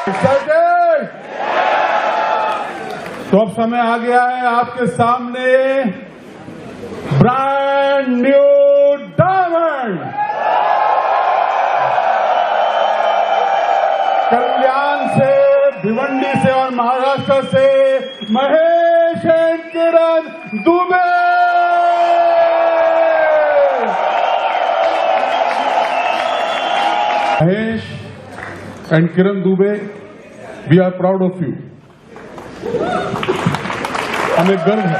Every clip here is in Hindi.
तो अब समय आ गया है आपके सामने ब्रांड न्यू डायमंड कल्याण से, भिवंडी से और महाराष्ट्र से Mahesh and Kiran Dubey. Mahesh and Kiran Dubey, we are proud of you. हमें गर्व है।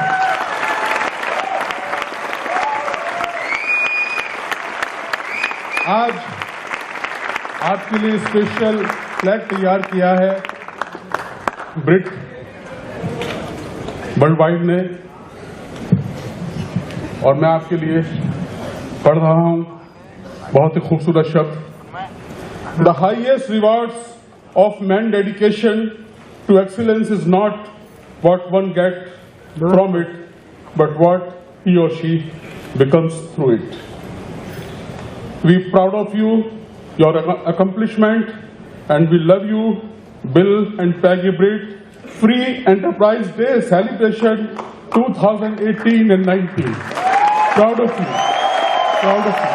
आज आपके लिए स्पेशल फ्लैग तैयार किया है ब्रिट वर्ल्ड वाइड ने, और मैं आपके लिए पढ़ रहा हूं बहुत ही खूबसूरत शब्द। The highest rewards of man's dedication to excellence is not what one gets from it, but what he or she becomes through it. We are proud of you, your accomplishment, and we love you, Bill and Peggy Britt. Free Enterprise Day celebration 2018 and 19. Proud of you. Proud of you.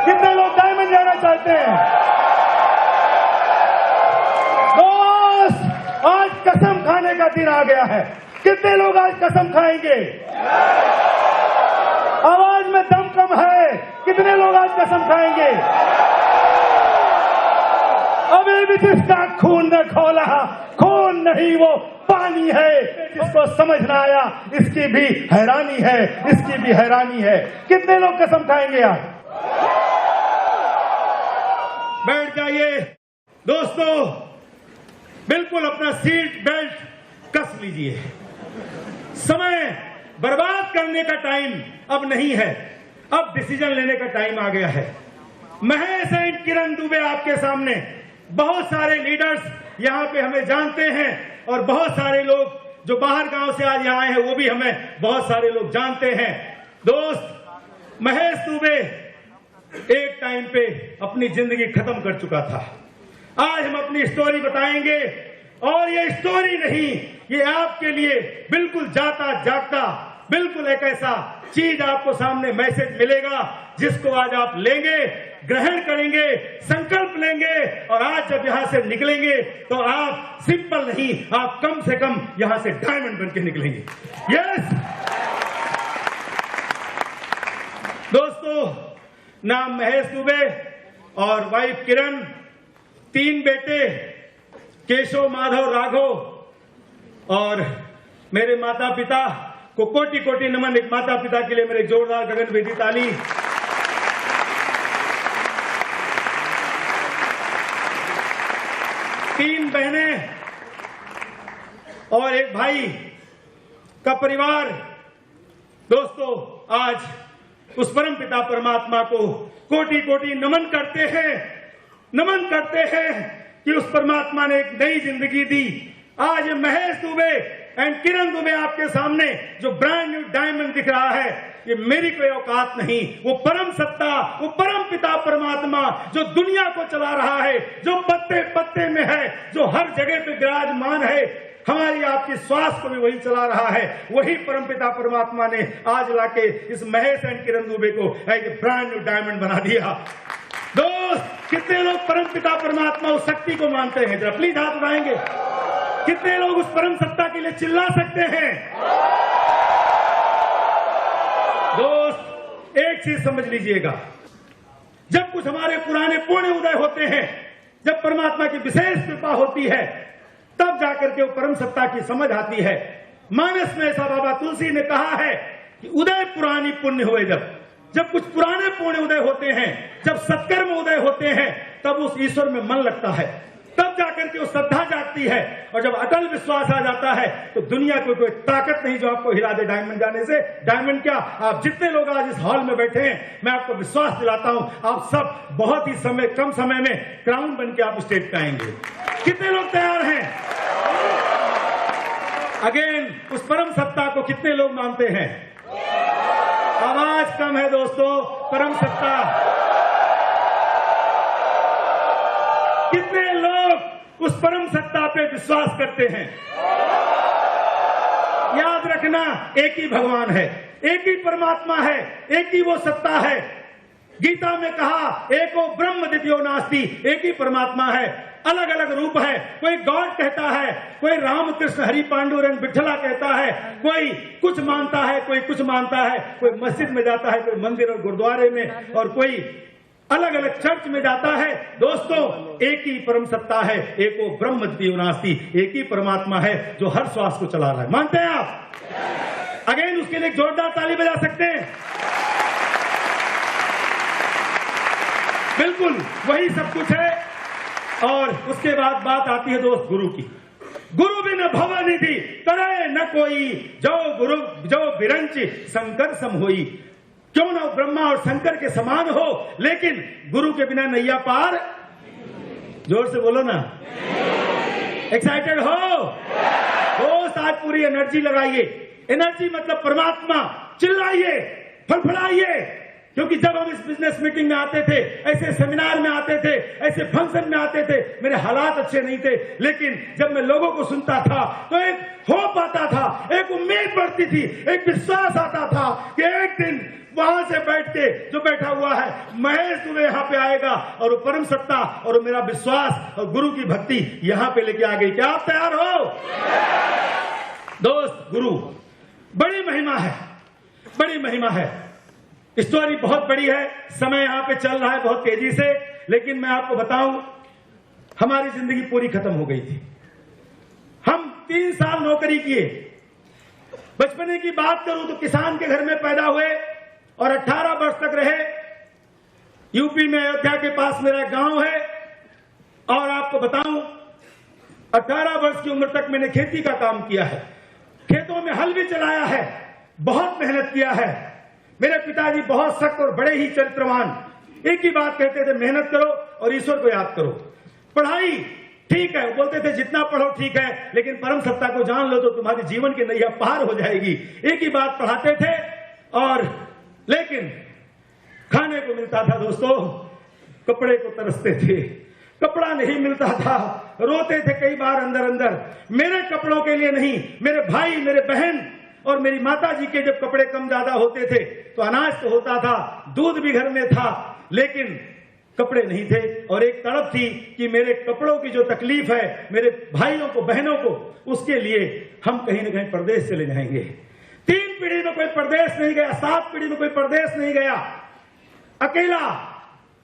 कितने लोग डायमंड जाना चाहते हैं? दोस्त, आज कसम खाने का दिन आ गया है। कितने लोग आज कसम खाएंगे? आवाज में दम कम है। कितने लोग आज कसम खाएंगे? अभी भी जिसका खून न खौला, खून नहीं वो पानी है। जिसको समझ ना आया इसकी भी हैरानी है, इसकी भी हैरानी है। कितने लोग कसम खाएंगे आज? बैठ जाइए दोस्तों, बिल्कुल अपना सीट बेल्ट कस लीजिए। समय बर्बाद करने का टाइम अब नहीं है, अब डिसीजन लेने का टाइम आ गया है। महेश एंड किरण दुबे आपके सामने। बहुत सारे लीडर्स यहाँ पे हमें जानते हैं और बहुत सारे लोग जो बाहर गांव से आज यहाँ आए हैं वो भी हमें बहुत सारे लोग जानते हैं। दोस्त, महेश दुबे एक टाइम पे अपनी जिंदगी खत्म कर चुका था। आज हम अपनी स्टोरी बताएंगे और ये स्टोरी नहीं, ये आपके लिए बिल्कुल जाता जागता बिल्कुल एक ऐसा चीज आपको सामने मैसेज मिलेगा जिसको आज आप लेंगे, ग्रहण करेंगे, संकल्प लेंगे और आज जब यहां से निकलेंगे तो आप सिंपल नहीं, आप कम से कम यहां से डायमंड बन के निकलेंगे। यस दोस्तों, नाम महेश दुबे और वाइफ किरण, 3 बेटे केशव, माधव, राघव और मेरे माता पिता को कोटि कोटि नमन। एक माता पिता के लिए मेरे जोरदार गगनभेदी ताली। तीन बहनें और एक भाई का परिवार। दोस्तों, आज उस परम पिता परमात्मा को कोटि कोटि नमन करते हैं, नमन करते हैं कि उस परमात्मा ने एक नई जिंदगी दी। आज महेश दुबे एंड किरण दुबे आपके सामने जो ब्रांड न्यू डायमंड दिख रहा है, ये मेरी कोई औकात नहीं। वो परम सत्ता, वो परम पिता परमात्मा जो दुनिया को चला रहा है, जो पत्ते पत्ते में है, जो हर जगह पे विराजमान है, हमारी आपकी श्वास को भी वही चला रहा है। वही परमपिता परमात्मा ने आज लाके इस महेश एंड किरण दुबे को एक ब्रांड न्यू डायमंड बना दिया। दोस्त, कितने लोग परमपिता परमात्मा उस शक्ति को मानते हैं? जरा प्लीज हाथ उठाएंगे। कितने लोग उस परम सत्ता के लिए चिल्ला सकते हैं? दोस्त, एक चीज समझ लीजिएगा, जब कुछ हमारे पुराने पुण्य उदय होते हैं, जब परमात्मा की विशेष कृपा होती है, तब जाकर के वो परम सत्ता की समझ आती है। मानस में ऐसा बाबा तुलसी ने कहा है कि उदय पुरानी पुण्य हुए। जब कुछ पुराने पुण्य उदय होते हैं, जब सत्कर्म उदय होते हैं, तब उस ईश्वर में मन लगता है, तब जाकर के वो श्रद्धा जागती है। और जब अटल विश्वास आ जाता है तो दुनिया को कोई ताकत नहीं जो आपको हिला दे डायमंड जाने से। डायमंड क्या, आप जितने लोग आज इस हॉल में बैठे हैं, मैं आपको विश्वास दिलाता हूं, आप सब बहुत ही कम समय में क्राउन बन के आप स्टेज पे आएंगे। कितने लोग तैयार हैं? अगेन, उस परम सत्ता को कितने लोग मानते हैं? आवाज कम है दोस्तों। परम सत्ता, कितने लोग उस परम सत्ता पे विश्वास करते हैं? याद रखना, एक ही भगवान है, एक ही परमात्मा है, एक ही वो सत्ता है। गीता में कहा, एको ब्रह्म द्वितीयो नास्ति, एक ही परमात्मा है, अलग अलग रूप है। कोई गॉड कहता है, कोई राम कृष्ण हरि पांडुरंग विठला कहता है, कोई कुछ मानता है, कोई कुछ मानता है, कोई मस्जिद में जाता है, कोई मंदिर और गुरुद्वारे में, और कोई अलग अलग चर्च में जाता है। दोस्तों, एक ही परम सत्ता है, एको ब्रह्म द्वितीयो नास्ति, एक ही परमात्मा है जो हर श्वास को चला रहा है। मानते हैं आप? अगेन, उसके लिए जोरदार ताली बजा सकते हैं। बिल्कुल वही सब कुछ है। और उसके बाद बात आती है दोस्त गुरु की। गुरु बिन भव निधि करे न कोई, जो गुरु जो बिरंच शंकर सम होई। क्यों ना ब्रह्मा और शंकर के समान हो, लेकिन गुरु के बिना नैया पार। जोर से बोलो ना। एक्साइटेड हो दोस्त? आज पूरी एनर्जी लगाइए। एनर्जी मतलब परमात्मा। चिल्लाइए, फड़फड़ाइए। क्योंकि जब हम इस बिजनेस मीटिंग में आते थे, ऐसे सेमिनार में आते थे, ऐसे फंक्शन में आते थे, मेरे हालात अच्छे नहीं थे, लेकिन जब मैं लोगों को सुनता था तो एक होप आता था, एक उम्मीद बढ़ती थी, एक विश्वास आता था कि एक दिन वहां से बैठ के जो बैठा हुआ है महेश दुबे यहाँ पे आएगा और वो परम सत्ता और मेरा विश्वास और गुरु की भक्ति यहाँ पे लेके आ गई। क्या आप तैयार हो? दोस्त, गुरु बड़ी महिमा है, बड़ी महिमा है। स्टोरी बहुत बड़ी है, समय यहां पे चल रहा है बहुत तेजी से, लेकिन मैं आपको बताऊं, हमारी जिंदगी पूरी खत्म हो गई थी। हम 3 साल नौकरी किए। बचपने की बात करूं तो किसान के घर में पैदा हुए और 18 वर्ष तक रहे। यूपी में अयोध्या के पास मेरा गांव है, और आपको बताऊं 18 वर्ष की उम्र तक मैंने खेती का काम किया है। खेतों में हल भी चलाया है, बहुत मेहनत किया है। मेरे पिताजी बहुत सख्त और बड़े ही चरित्रवान, एक ही बात कहते थे, मेहनत करो और ईश्वर को याद करो। पढ़ाई ठीक है, बोलते थे जितना पढ़ो ठीक है, लेकिन परम सत्ता को जान लो तो तुम्हारी जीवन की नैया पार हो जाएगी। एक ही बात पढ़ाते थे। और लेकिन खाने को मिलता था दोस्तों, कपड़े को तरसते थे, कपड़ा नहीं मिलता था, रोते थे कई बार अंदर अंदर। मेरे कपड़ों के लिए नहीं, मेरे भाई, मेरे बहन और मेरी माता जी के जब कपड़े कम ज्यादा होते थे तो अनाज तो होता था, दूध भी घर में था, लेकिन कपड़े नहीं थे। और एक तड़प थी कि मेरे कपड़ों की जो तकलीफ है, मेरे भाइयों को, बहनों को, उसके लिए हम कहीं ना कहीं परदेश चले जाएंगे। 3 पीढ़ी में कोई परदेश नहीं गया, 7 पीढ़ी में कोई परदेश नहीं गया, अकेला।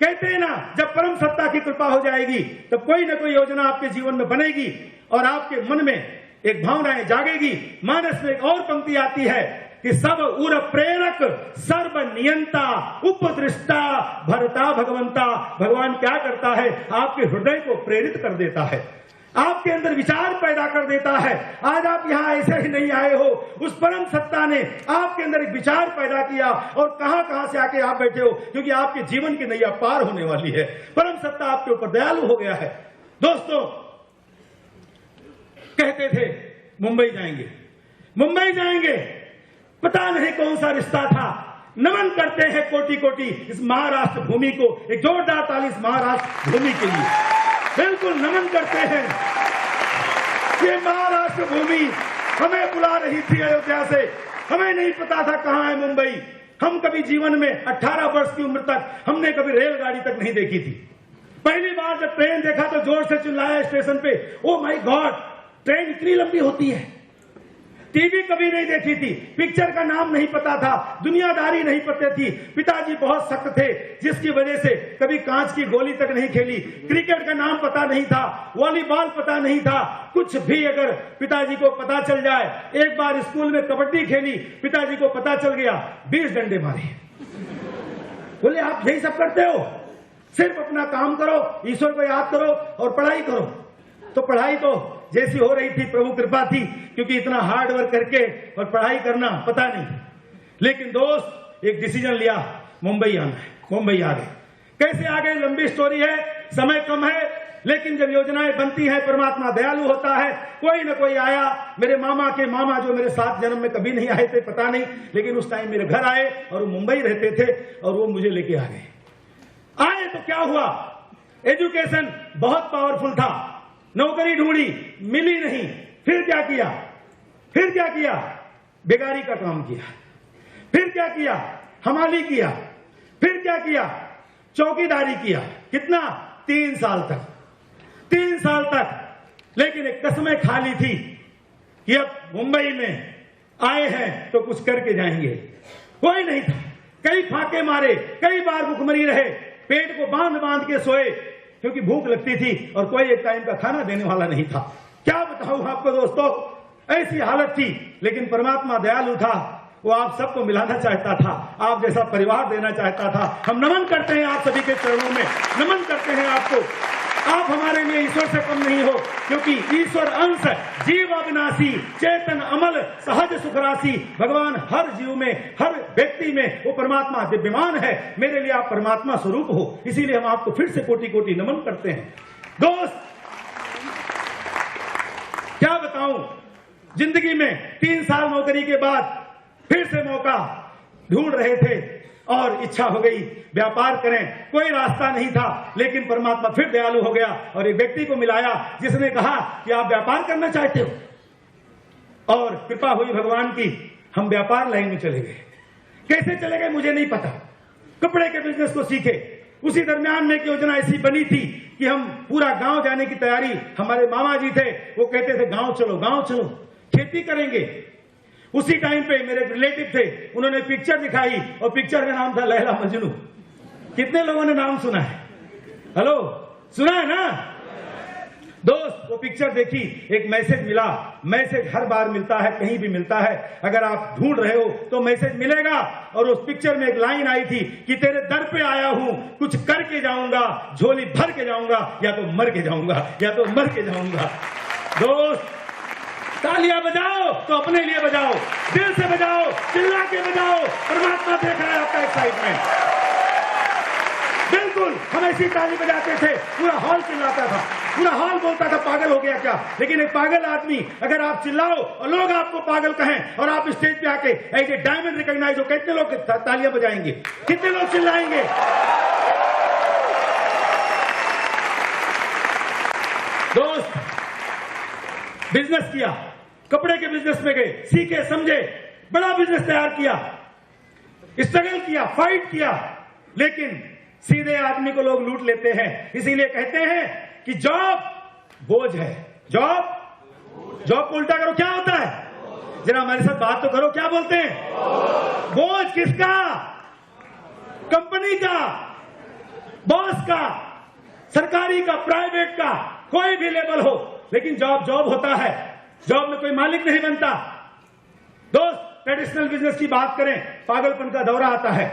कहते हैं ना, जब परम सत्ता की कृपा हो जाएगी तब कोई ना कोई योजना आपके जीवन में बनेगी और आपके मन में एक भावनाएं जागेगी। मानस में एक और पंक्ति आती है कि सब उर प्रेरक सर्व नियंता उपदृष्टा भरता भगवंता। भगवान क्या करता है? आपके हृदय को प्रेरित कर देता है, आपके अंदर विचार पैदा कर देता है। आज आप यहाँ ऐसे ही नहीं आए हो, उस परम सत्ता ने आपके अंदर एक विचार पैदा किया और कहां से आके आप बैठे हो, क्योंकि आपके जीवन की नैया पार होने वाली है। परम सत्ता आपके ऊपर दयालु हो गया है। दोस्तों, कहते थे मुंबई जाएंगे, मुंबई जाएंगे, पता नहीं कौन सा रिश्ता था। नमन करते हैं कोटि कोटि इस महाराष्ट्र भूमि को, एक जोरदार ताली इस महाराष्ट्र भूमि के लिए। बिल्कुल नमन करते हैं। ये महाराष्ट्र भूमि हमें बुला रही थी अयोध्या से, हमें नहीं पता था कहां है मुंबई। हम कभी जीवन में 18 वर्ष की उम्र तक हमने कभी रेलगाड़ी तक नहीं देखी थी। पहली बार जब ट्रेन देखा तो जोर से चिल्लाया स्टेशन पे, ओ माय गॉड, ट्रेन इतनी लंबी होती है। टीवी कभी नहीं देखी थी, पिक्चर का नाम नहीं पता था, दुनियादारी नहीं पता थी। पिताजी बहुत सख्त थे, जिसकी वजह से कभी कांच की गोली तक नहीं खेली। क्रिकेट का नाम पता नहीं था, वॉलीबॉल पता नहीं था। कुछ भी अगर पिताजी को पता चल जाए, एक बार स्कूल में कबड्डी खेली, पिताजी को पता चल गया, 20 डंडे मारे। बोले आप यही सब करते हो, सिर्फ अपना काम करो, ईश्वर को याद करो और पढ़ाई करो। तो पढ़ाई तो जैसी हो रही थी प्रभु कृपा थी, क्योंकि इतना हार्ड वर्क करके और पढ़ाई करना पता नहीं। लेकिन दोस्त एक डिसीजन लिया, मुंबई आना है, मुंबई आ गए। कैसे आ गए लंबी स्टोरी है, समय कम है, लेकिन जब योजनाएं बनती हैं परमात्मा दयालु होता है। कोई ना कोई आया, मेरे मामा के मामा जो मेरे 7 जन्म में कभी नहीं आए थे पता नहीं, लेकिन उस टाइम मेरे घर आए और वो मुंबई रहते थे और वो मुझे लेके आ गए। आए तो क्या हुआ, एजुकेशन बहुत पावरफुल था, नौकरी ढूंढी, मिली नहीं। फिर क्या किया, फिर क्या किया, बेगारी का काम किया। फिर क्या किया, हमाली किया। फिर क्या किया, चौकीदारी किया। कितना, 3 साल तक, 3 साल तक। लेकिन एक कसमें खा ली थी कि अब मुंबई में आए हैं तो कुछ करके जाएंगे। कोई नहीं था, कई फाके मारे, कई बार भूखमरी रहे, पेट को बांध बांध के सोए, क्योंकि भूख लगती थी और कोई एक टाइम का खाना देने वाला नहीं था। क्या बताऊं आपको दोस्तों, ऐसी हालत थी। लेकिन परमात्मा दयालु था, वो आप सबको मिलाना चाहता था, आप जैसा परिवार देना चाहता था। हम नमन करते हैं आप सभी के चरणों में, नमन करते हैं आपको। आप हमारे लिए ईश्वर से कम नहीं हो, क्योंकि ईश्वर अंश, जीव अविनाशी, चेतन अमल, सहज सुखराशि। भगवान हर जीव में, हर व्यक्ति में वो परमात्मा दिव्यमान है। मेरे लिए आप परमात्मा स्वरूप हो, इसीलिए हम आपको फिर से कोटि कोटि नमन करते हैं। दोस्त क्या बताऊं, जिंदगी में 3 साल नौकरी के बाद फिर से मौका ढूंढ रहे थे और इच्छा हो गई व्यापार करें। कोई रास्ता नहीं था, लेकिन परमात्मा फिर दयालु हो गया और एक व्यक्ति को मिलाया जिसने कहा कि आप व्यापार करना चाहते हो। और कृपा हुई भगवान की, हम व्यापार लाइन में चले गए। कैसे चले गए मुझे नहीं पता, कपड़े के बिजनेस को सीखे। उसी दरमियान में एक योजना ऐसी बनी थी कि हम पूरा गांव जाने की तैयारी, हमारे मामा जी थे, वो कहते थे गांव चलो, गांव चलो, खेती करेंगे। उसी टाइम पे मेरे रिलेटिव थे, उन्होंने पिक्चर दिखाई और पिक्चर का नाम था लैला मजनू। कितने लोगों ने नाम सुना है? हेलो, सुना है ना दोस्त? वो पिक्चर देखी, एक मैसेज मिला। मैसेज हर बार मिलता है, कहीं भी मिलता है, अगर आप ढूंढ रहे हो तो मैसेज मिलेगा। और उस पिक्चर में एक लाइन आई थी कि तेरे दर पे आया हूं, कुछ करके जाऊंगा, झोली भर के जाऊंगा, या तो मर के जाऊंगा, या तो मर के जाऊंगा। दोस्त तालियां बजाओ तो अपने लिए बजाओ, दिल से बजाओ, चिल्ला के बजाओ। परमात्मा देख रहा है आपका एक्साइटमेंट। बिल्कुल हम ऐसी ताली बजाते थे, पूरा हॉल चिल्लाता था, पूरा हॉल बोलता था पागल हो गया क्या। लेकिन एक पागल आदमी, अगर आप चिल्लाओ और लोग आपको पागल कहें और आप स्टेज पे आके ऐसे डायमंड रिकॉग्नाइज हो, कितने लोग तालियां बजाएंगे, कितने लोग चिल्लाएंगे? दोस्त बिजनेस किया, कपड़े के बिजनेस में गए, सीखे समझे, बड़ा बिजनेस तैयार किया, स्ट्रगल किया, फाइट किया। लेकिन सीधे आदमी को लोग लूट लेते हैं। इसीलिए कहते हैं कि जॉब बोझ है। जॉब को उल्टा करो, क्या होता है? जरा हमारे साथ बात तो करो, क्या बोलते हैं? बोझ किसका? कंपनी का, बॉस का, सरकारी का, प्राइवेट का, कोई भी लेवल हो। लेकिन जॉब होता है, जॉब में कोई मालिक नहीं बनता। दोस्त ट्रेडिशनल बिजनेस की बात करें, पागलपन का दौरा आता है।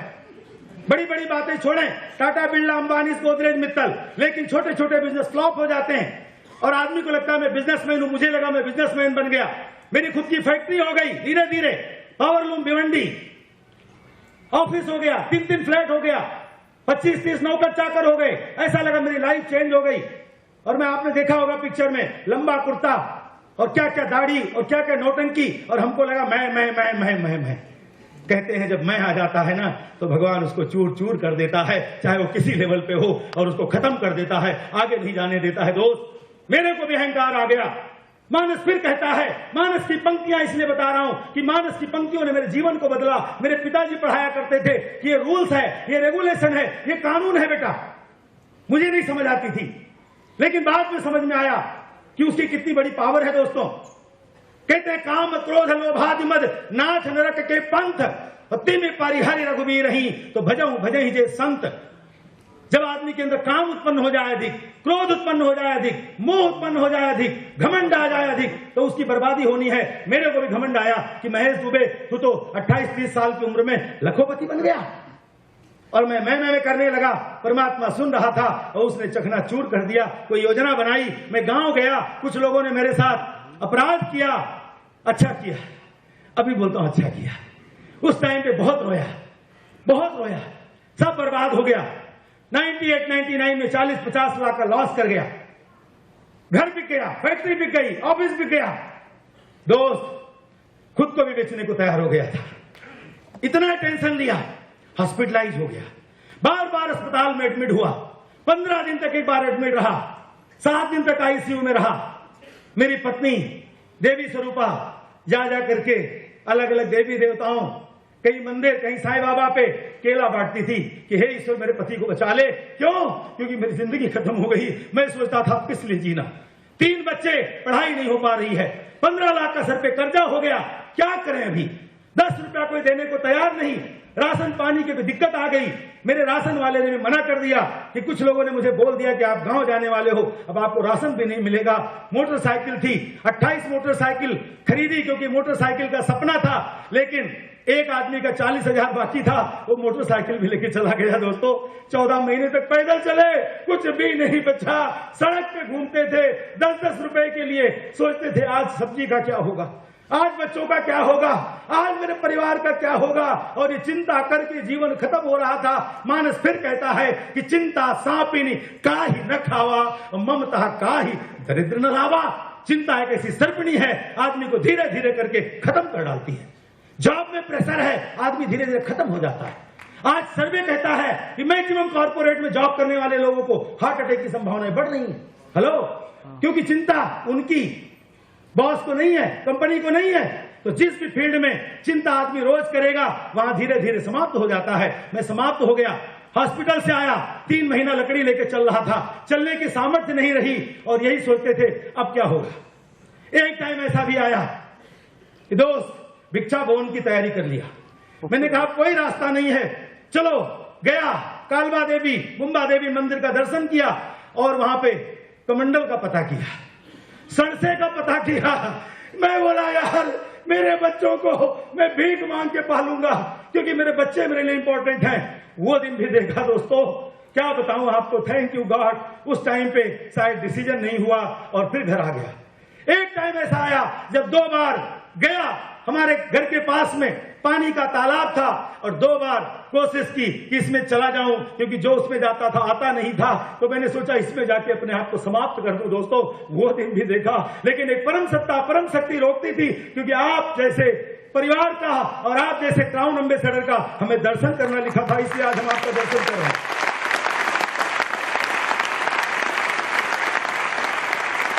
बड़ी बड़ी बातें छोड़ें, टाटा, बिरला, अंबानी, गोदरेज, मित्तल, लेकिन छोटे छोटे बिजनेस फ्लॉप हो जाते हैं और आदमी को लगता है मैं बिजनेसमैन हूं। मुझे लगा मैं बिजनेसमैन बन गया, मेरी खुद की फैक्ट्री हो गई, धीरे धीरे पावरलूम, भिवंडी, ऑफिस हो गया, 3-3 फ्लैट हो गया, 25-30 नौकर चाकर हो गए। ऐसा लगा मेरी लाइफ चेंज हो गई। और मैं आपने देखा होगा पिक्चर में लंबा कुर्ता और क्या क्या दाढ़ी और क्या क्या नौटंकी, और हमको लगा मैं कहते हैं जब मैं आ जाता है ना तो भगवान उसको चूर चूर कर देता है, चाहे वो किसी लेवल पे हो, और उसको खत्म कर देता है, आगे नहीं जाने देता है। दोस्त मेरे को भी अहंकार आ गया। मानस फिर कहता है, मानस की पंक्तियां इसलिए बता रहा हूं कि मानस की पंक्तियों ने मेरे जीवन को बदला। मेरे पिताजी पढ़ाया करते थे कि ये रूल्स है, ये रेगुलेशन है, ये कानून है बेटा। मुझे नहीं समझ आती थी, लेकिन बाद में समझ में आया कि उसकी कितनी बड़ी पावर है। दोस्तों कहते हैं काम क्रोध लोभादि मद नाथ नरक के पंथ, तिम परिहरि रघुवीर ही तो भजहु भजहि जे संत। जब आदमी के अंदर काम उत्पन्न हो जाए अधिक, क्रोध उत्पन्न हो जाए अधिक, मोह उत्पन्न हो जाए अधिक, घमंड आ जाए अधिक, तो उसकी बर्बादी होनी है। मेरे को भी घमंड आया कि महेश दुबे तू तो 28-30 साल की उम्र में लखोपति बन गया, और मैं करने लगा। परमात्मा सुन रहा था और उसने चकनाचूर कर दिया। कोई योजना बनाई, मैं गांव गया, कुछ लोगों ने मेरे साथ अपराध किया, अच्छा किया, अभी बोलता हूं अच्छा किया। उस टाइम पे बहुत रोया, सब बर्बाद हो गया। 98-99 में 40-50 लाख का लॉस कर गया। घर बिक गया, फैक्ट्री बिक गई, ऑफिस बिक गया। दोस्त खुद को भी बेचने को तैयार हो गया था, इतना टेंशन लिया, हॉस्पिटलाइज हो गया, बार बार अस्पताल में एडमिट हुआ, 15 दिन तक एक बार एडमिट रहा, 7 दिन तक आईसीयू में रहा। मेरी पत्नी देवी स्वरूपा जा करके अलग अलग देवी देवताओं, कहीं मंदिर, कहीं साईं बाबा पे केला बांटती थी कि हे ईश्वर मेरे पति को बचा ले। क्यों? क्योंकि मेरी जिंदगी खत्म हो गई। मैं सोचता था किस लिए जीना, 3 बच्चे, पढ़ाई नहीं हो पा रही है, 15 लाख का सर पे कर्जा हो गया, क्या करें अभी? 10 रुपया कोई देने को तैयार नहीं। राशन पानी की दिक्कत आ गई। मेरे राशन वाले ने मना कर दिया कि कुछ लोगों ने मुझे बोल दिया कि आप गांव जाने वाले हो, अब आपको राशन भी नहीं मिलेगा। मोटरसाइकिल थी, 28 मोटरसाइकिल खरीदी क्योंकि मोटरसाइकिल का सपना था, लेकिन एक आदमी का 40,000 बाकी था, वो मोटरसाइकिल भी लेके चला गया। दोस्तों 14 महीने तक पैदल चले, कुछ भी नहीं बचा, सड़क पे घूमते थे, 10-10 रुपए के लिए। सोचते थे आज सब्जी का क्या होगा, आज बच्चों का क्या होगा, आज मेरे परिवार का क्या होगा, और ये चिंता करके जीवन खत्म हो रहा था। मानस फिर कहता है कि चिंता सांपिनी काहि न खावा, ममता काहि दरिद्र न लावा। चिंता एक ऐसी सर्पिणी है, आदमी को धीरे धीरे करके खत्म कर डालती है। जॉब में प्रेशर है, आदमी धीरे धीरे खत्म हो जाता है। आज सर्वे कहता है कि मैक्सिमम कॉर्पोरेट में जॉब करने वाले लोगों को हार्ट अटैक की संभावनाएं बढ़ रही है। हेलो, क्योंकि चिंता उनकी बॉस को नहीं है, कंपनी को नहीं है। तो जिस भी फील्ड में चिंता आदमी रोज करेगा, वहां धीरे धीरे समाप्त हो जाता है। मैं समाप्त हो गया, हॉस्पिटल से आया, 3 महीना लकड़ी लेके चल रहा था, चलने की सामर्थ्य नहीं रही, और यही सोचते थे अब क्या होगा। एक टाइम ऐसा भी आया कि दोस्त भिक्षा भवन की तैयारी कर लिया। मैंने कहा कोई रास्ता नहीं है, चलो गया कालबा देवी, मुंबा देवी मंदिर का दर्शन किया, और वहां पे कमंडल का पता किया, सरसे का पता किया। मैं बोला यार मेरे बच्चों को मैं भीख मांग के पालूंगा, क्योंकि मेरे बच्चे मेरे लिए इंपॉर्टेंट हैं। वो दिन भी देखा दोस्तों, क्या बताऊं आपको, थैंक यू गॉड। उस टाइम पे शायद डिसीजन नहीं हुआ और फिर घर आ गया। एक टाइम ऐसा आया जब 2 बार गया, हमारे घर के पास में पानी का तालाब था, और 2 बार कोशिश की कि इसमें चला जाऊं, क्योंकि जो उसमें जाता था आता नहीं था। तो मैंने सोचा इसमें जाके अपने आप को समाप्त कर दूं। दोस्तों वो दिन भी देखा, लेकिन एक परम सत्ता, परम शक्ति रोकती थी, क्योंकि आप जैसे परिवार का और आप जैसे क्राउन एम्बेसडर का हमें दर्शन करना लिखा था, इसलिए आज हम आपका दर्शन कर रहे हैं।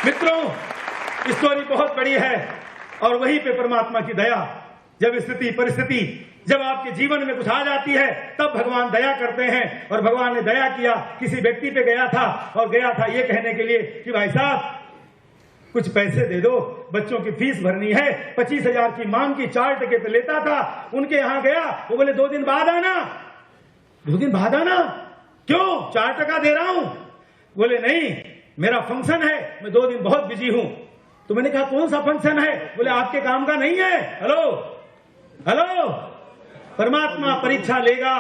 मित्रों स्टोरी बहुत बड़ी है, और वहीं पे परमात्मा की दया, जब स्थिति परिस्थिति जब आपके जीवन में कुछ आ जाती है, तब भगवान दया करते हैं। और भगवान ने दया किया, किसी व्यक्ति पे गया था, और गया था ये कहने के लिए कि भाई साहब कुछ पैसे दे दो, बच्चों की फीस भरनी है। 25,000 की मांग की, 4 टके पे लेता था। उनके यहां गया, वो बोले 2 दिन बाद आना, 2 दिन बाद आना। क्यों? 4 टका दे रहा हूं। बोले नहीं मेरा फंक्शन है, मैं 2 दिन बहुत बिजी हूं। तो मैंने कहा कौन सा फंक्शन है? बोले आपके काम का नहीं है। हेलो, परमात्मा परीक्षा लेगा,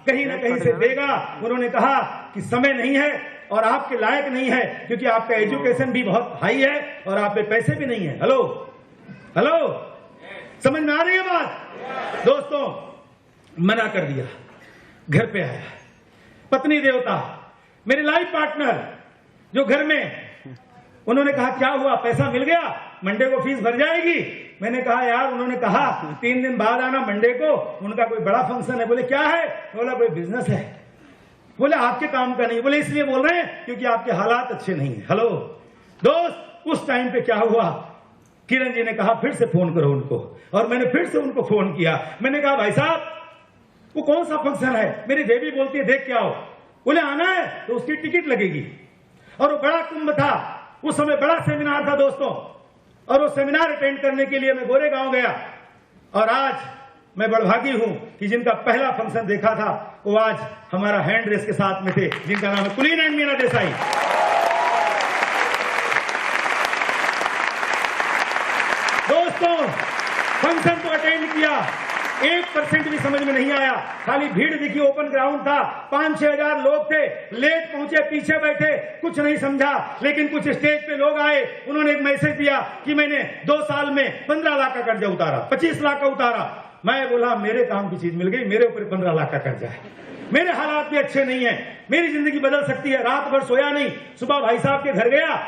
कहीं ना कहीं से देगा। उन्होंने कहा कि समय नहीं है और आपके लायक नहीं है, क्योंकि आपका एजुकेशन भी बहुत हाई है और आप पे पैसे भी नहीं है। हेलो, समझ में आ रही है बात? दोस्तों मना कर दिया, घर पे आया। पत्नी देवता, मेरे लाइफ पार्टनर, जो घर में उन्होंने कहा क्या हुआ, पैसा मिल गया, मंडे को फीस भर जाएगी। मैंने कहा यार, उन्होंने कहा 3 दिन बाद आना मंडे को, उनका कोई बड़ा फंक्शन है। बोले क्या है? बोला कोई बिजनेस है। बोले आपके काम का नहीं। बोले इसलिए बोल रहे हैं क्योंकि आपके हालात अच्छे नहीं है। हेलो दोस्त, उस टाइम पे क्या हुआ, किरण जी ने कहा फिर से फोन करो उनको, और मैंने फिर से उनको फोन किया। मैंने कहा भाई साहब वो कौन सा फंक्शन है? मेरी बेबी बोलती है देख के आओ। बोले आना है तो उसकी टिकट लगेगी। और वो बड़ा कुंभ था, उस समय बड़ा सेमिनार था दोस्तों, और वो सेमिनार अटेंड करने के लिए मैं गोरेगांव गया। और आज मैं बड़भागी हूं कि जिनका पहला फंक्शन देखा था वो आज हमारा हैंड रेस के साथ में थे, जिनका नाम है कुलीन एंड मीना देसाई। दोस्तों फंक्शन तो अटेंड किया, 1% भी समझ में नहीं आया, खाली भीड़ दिखी, ओपन ग्राउंड था, 5-6 हजार लोग थे, लेट पहुंचे, पीछे बैठे, कुछ नहीं समझा। लेकिन कुछ स्टेज पे लोग आए, उन्होंने एक मैसेज दिया कि मैंने 2 साल में 15 लाख का कर्जा उतारा, 25 लाख का उतारा। मैं बोला मेरे काम की चीज मिल गई, मेरे ऊपर 15 लाख का कर्जा है, मेरे हालात भी अच्छे नहीं है, मेरी जिंदगी बदल सकती है। रात भर सोया नहीं, सुबह भाई साहब के घर गया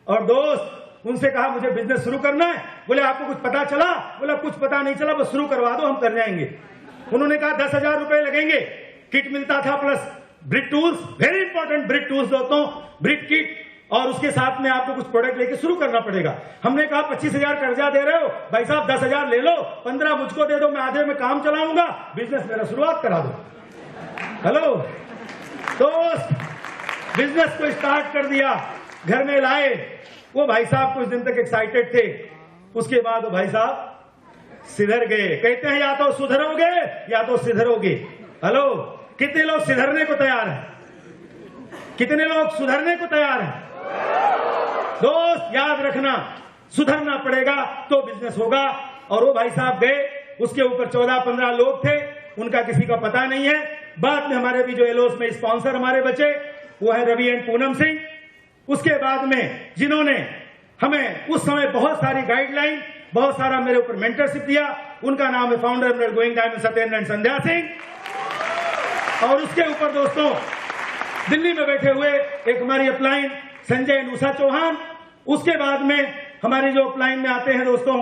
और दोस्त उनसे कहा मुझे बिजनेस शुरू करना है। बोले आपको कुछ पता चला? बोला कुछ पता नहीं चला, बस शुरू करवा दो, हम कर जाएंगे। उन्होंने कहा 10,000 रुपए लगेंगे। किट मिलता था plus brick tools, very important brick tools दोस्तों, ब्रिक किट, और उसके साथ में आपको कुछ प्रोडक्ट लेके शुरू करना पड़ेगा। हमने कहा 25,000 कर्जा दे रहे हो भाई साहब, 10,000 ले लो, 15 मुझको दे दो, मैं आधे में काम चलाऊंगा, बिजनेस मेरा शुरुआत करा दो। हेलो दोस्त, बिजनेस को स्टार्ट कर दिया, घर में लाए। वो भाई साहब कुछ दिन तक एक्साइटेड थे, उसके बाद वो भाई साहब सिधर गए। कहते हैं या तो सुधरोगे या तो सिधरोगे। हेलो, कितने लोग सिधरने को तैयार हैं? कितने लोग सुधरने को तैयार हैं? दोस्त याद रखना, सुधरना पड़ेगा तो बिजनेस होगा। और वो भाई साहब गए, उसके ऊपर 14-15 लोग थे, उनका किसी का पता नहीं है। बाद में हमारे भी जो एलोस में स्पॉन्सर हमारे बचे वो है रवि एंड पूनम सिंह। उसके बाद में जिन्होंने हमें उस समय बहुत सारी गाइडलाइन, बहुत सारा मेरे ऊपर मेंटरशिप दिया, उनका नाम है founder going diamond Satyendra and Sandhya Singh. और उसके ऊपर दोस्तों दिल्ली में बैठे हुए एक हमारी अपलाइन संजय एंड उषा चौहान। उसके बाद में हमारी जो अपलाइन में आते हैं दोस्तों,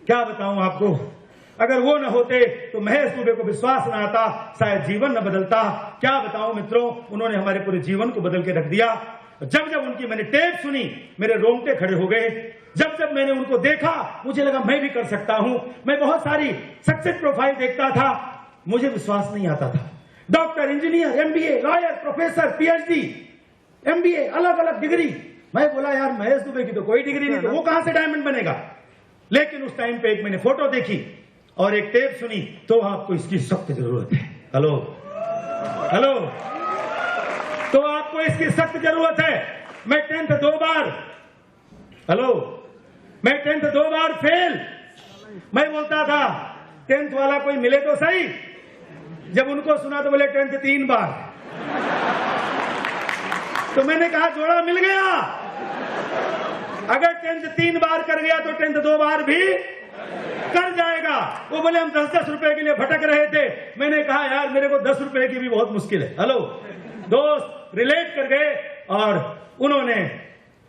क्या बताऊं आपको, अगर वो न होते तो महेश दुबे को विश्वास न आता, शायद जीवन न बदलता। क्या बताऊं मित्रों, उन्होंने हमारे पूरे जीवन को बदल के रख दिया। जब जब उनकी मैंने टेप सुनी मेरे रोंगटे खड़े हो गए। जब जब मैंने उनको देखा मुझे लगा मैं भी कर सकता हूं। मैं बहुत सारी सक्सेस प्रोफाइल देखता था, मुझे विश्वास नहीं आता था। Doctor, engineer, MBA, lawyer, professor, PhD, MBA, अलग अलग डिग्री। मैं बोला यार महेश दुबे की तो कोई डिग्री नहीं, तो वो कहां से डायमंड बनेगा। लेकिन उस टाइम पे एक मैंने फोटो देखी और एक टेप सुनी, तो आपको इसकी सख्त जरूरत है। हेलो हेलो, तो आपको इसकी सख्त जरूरत है। मैं 10th 2 बार, हेलो, मैं 10th 2 बार फेल। मैं बोलता था 10th वाला कोई मिले तो सही। जब उनको सुना तो बोले 10th 3 बार। तो मैंने कहा जोड़ा मिल गया। अगर 10th 3 बार कर गया तो 10th 2 बार भी कर जाएगा। वो बोले हम 10-10 रुपए के लिए भटक रहे थे। मैंने कहा यार मेरे को 10 रुपए की भी बहुत मुश्किल है। हेलो दोस्त, रिलेट कर गए और उन्होंने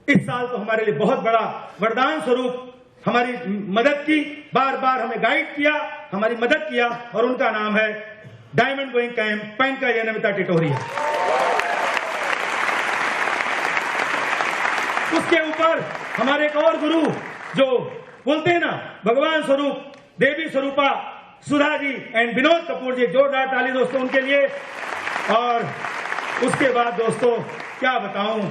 इस साल तो हमारे लिए बहुत बड़ा वरदान स्वरूप हमारी मदद की, बार बार हमें गाइड किया, हमारी मदद किया। और उनका नाम है डायमंड गोइंग कैंप पैंका यनमिता टिटोरिया। उसके ऊपर हमारे एक और गुरु जो बोलते हैं ना भगवान स्वरूप, देवी स्वरूपा सुधा जी एंड विनोद कपूर जी, जोरदार ताली दोस्तों उनके लिए। और उसके बाद दोस्तों क्या बताऊं,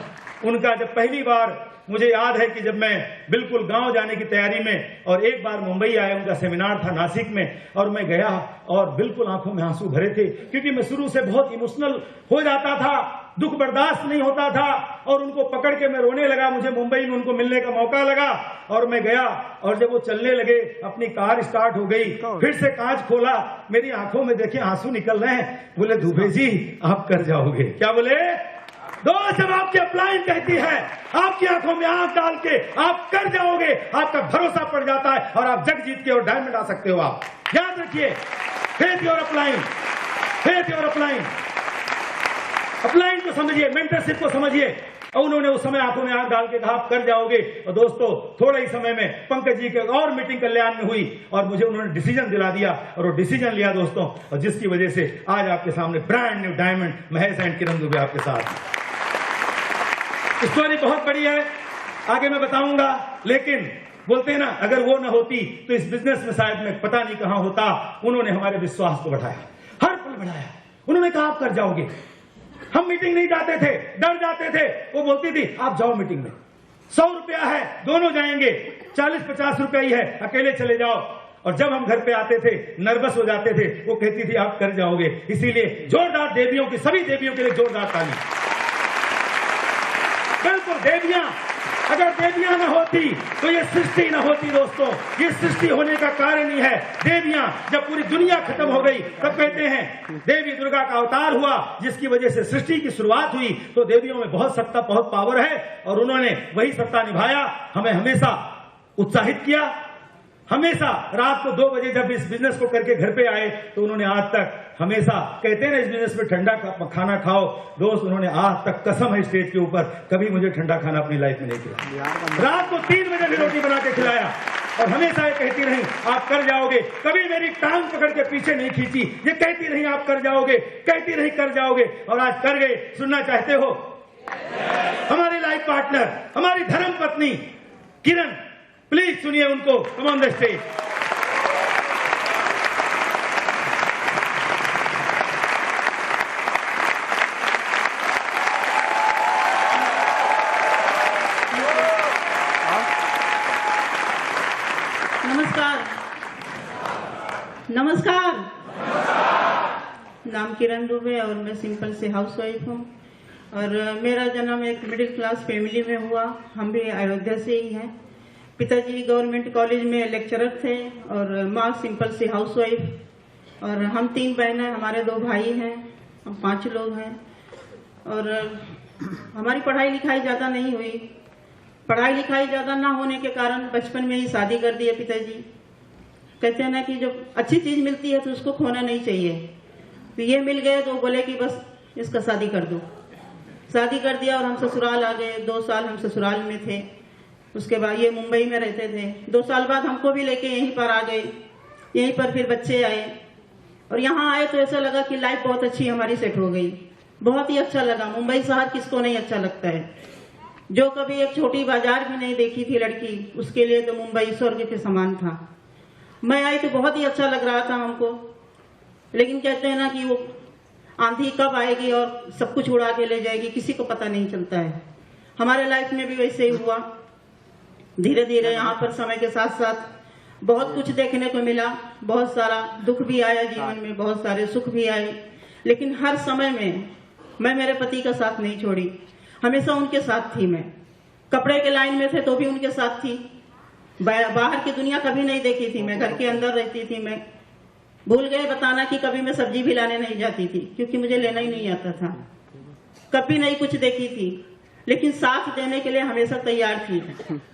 उनका जब पहली बार मुझे याद है कि जब मैं बिल्कुल गांव जाने की तैयारी में और एक बार मुंबई आया, उनका सेमिनार था नासिक में, और मैं गया और बिल्कुल आंखों में आंसू भरे थे क्योंकि मैं शुरू से बहुत इमोशनल हो जाता था, दुख बर्दाश्त नहीं होता था। और उनको पकड़ के मैं रोने लगा। मुझे मुंबई में उनको मिलने का मौका लगा और मैं गया, और जब वो चलने लगे अपनी कार स्टार्ट हो गई, फिर से कांच खोला, मेरी आंखों में देखे आंसू निकल रहे हैं। बोले दुबे जी आप कर जाओगे। क्या बोले? दोस्त, जब आपकी अपलाइन कहती है, आपकी आंखों में आंख डाल के आप कर जाओगे, आपका भरोसा पड़ जाता है और आप जग जीत के और डायमंड आ सकते हो। आप याद रखिए, faith your upline, faith your upline. Upline को समझिए, मेंटरशिप को समझिए। और उन्होंने उस समय आंखों में आंख डाल के कहा आप कर जाओगे। और दोस्तों थोड़े ही समय में पंकज जी की और मीटिंग कल्याण में हुई और मुझे उन्होंने डिसीजन दिला दिया और वो डिसीजन लिया दोस्तों, और जिसकी वजह से आज आपके सामने brand new diamond Mahesh and Kiran Dubey आपके साथ। स्टोरी बहुत बड़ी है, आगे मैं बताऊंगा, लेकिन बोलते हैं ना अगर वो न होती तो इस बिजनेस में शायद मैं पता नहीं कहां होता। उन्होंने हमारे विश्वास को बढ़ाया, हर पल बढ़ाया। उन्होंने कहा आप कर जाओगे। हम मीटिंग नहीं जाते थे, डर जाते थे। वो बोलती थी आप जाओ मीटिंग में, 100 रुपया है दोनों जाएंगे, 40-50 रुपया ही है, अकेले चले जाओ। और जब हम घर पे आते थे नर्वस हो जाते थे, वो कहती थी आप कर जाओगे। इसीलिए जोरदार देवियों की, सभी देवियों के लिए जोरदार ताली। बिल्कुल देवियां, अगर देवियां न होती तो ये सृष्टि न होती दोस्तों। ये सृष्टि होने का कारण ही है देवियां। जब पूरी दुनिया खत्म हो गई तब कहते हैं देवी दुर्गा का अवतार हुआ, जिसकी वजह से सृष्टि की शुरुआत हुई। तो देवियों में बहुत सत्ता, बहुत पावर है और उन्होंने वही सत्ता निभाया, हमें हमेशा उत्साहित किया। हमेशा रात को 2 बजे जब इस बिजनेस को करके घर पे आए तो उन्होंने आज तक हमेशा कहते हैं ना इस बिजनेस में ठंडा खाना खाओ। दोस्त उन्होंने आज तक, कसम है स्टेज के ऊपर, कभी मुझे ठंडा खाना अपनी लाइफ में नहीं खिलाया। रात को 3 बजे भी रोटी बना के खिलाया और हमेशा ये कहती रही आप कर जाओगे। कभी मेरी टांग पकड़ के पीछे नहीं खींची, ये कहती रही आप कर जाओगे, कहती रही कर जाओगे और आज कर गए। सुनना चाहते हो? हमारी लाइफ पार्टनर, हमारी धर्म पत्नी किरण, प्लीज सुनिए उनको, कम ऑन द स्टेज। नमस्कार। नाम किरण दुबे और मैं सिंपल से हाउसवाइफ हूँ और मेरा जन्म एक मिडिल क्लास फैमिली में हुआ। हम भी अयोध्या से ही हैं। पिताजी गवर्नमेंट कॉलेज में लेक्चरर थे और माँ सिंपल से हाउसवाइफ। और हम 3 बहनें, हमारे 2 भाई हैं, हम 5 लोग हैं। और हमारी पढ़ाई लिखाई ज़्यादा नहीं हुई। पढ़ाई लिखाई ज़्यादा ना होने के कारण बचपन में ही शादी कर दिए पिताजी। कहते हैं ना कि जब अच्छी चीज मिलती है तो उसको खोना नहीं चाहिए। तो ये मिल गए तो बोले कि बस इसका शादी कर दो। शादी कर दिया और हम ससुराल आ गए। 2 साल हम ससुराल में थे। उसके बाद ये मुंबई में रहते थे। 2 साल बाद हमको भी लेके यहीं पर आ गए। यहीं पर फिर बच्चे आए और यहाँ आए तो ऐसा लगा कि लाइफ बहुत अच्छी हमारी सेट हो गई। बहुत ही अच्छा लगा। मुंबई शहर किसको नहीं अच्छा लगता है? जो कभी एक छोटी बाजार भी नहीं देखी थी लड़की, उसके लिए तो मुंबई स्वर्ग के समान था। मैं आई तो बहुत ही अच्छा लग रहा था हमको, लेकिन कहते हैं ना कि वो आंधी कब आएगी और सब कुछ उड़ा के ले जाएगी, किसी को पता नहीं चलता है। हमारे लाइफ में भी वैसे ही हुआ। धीरे धीरे यहाँ पर समय के साथ साथ बहुत कुछ देखने को मिला। बहुत सारा दुख भी आया जीवन में, बहुत सारे सुख भी आए, लेकिन हर समय में मैं मेरे पति का साथ नहीं छोड़ी। हमेशा उनके साथ थी। मैं कपड़े के लाइन में थे तो भी उनके साथ थी। बाहर की दुनिया कभी नहीं देखी थी। मैं घर के अंदर रहती थी। मैं भूल गए बताना कि कभी मैं सब्जी भी लाने नहीं जाती थी, क्योंकि मुझे लेना ही नहीं आता था। कभी नहीं कुछ देखी थी, लेकिन साथ देने के लिए हमेशा तैयार थी।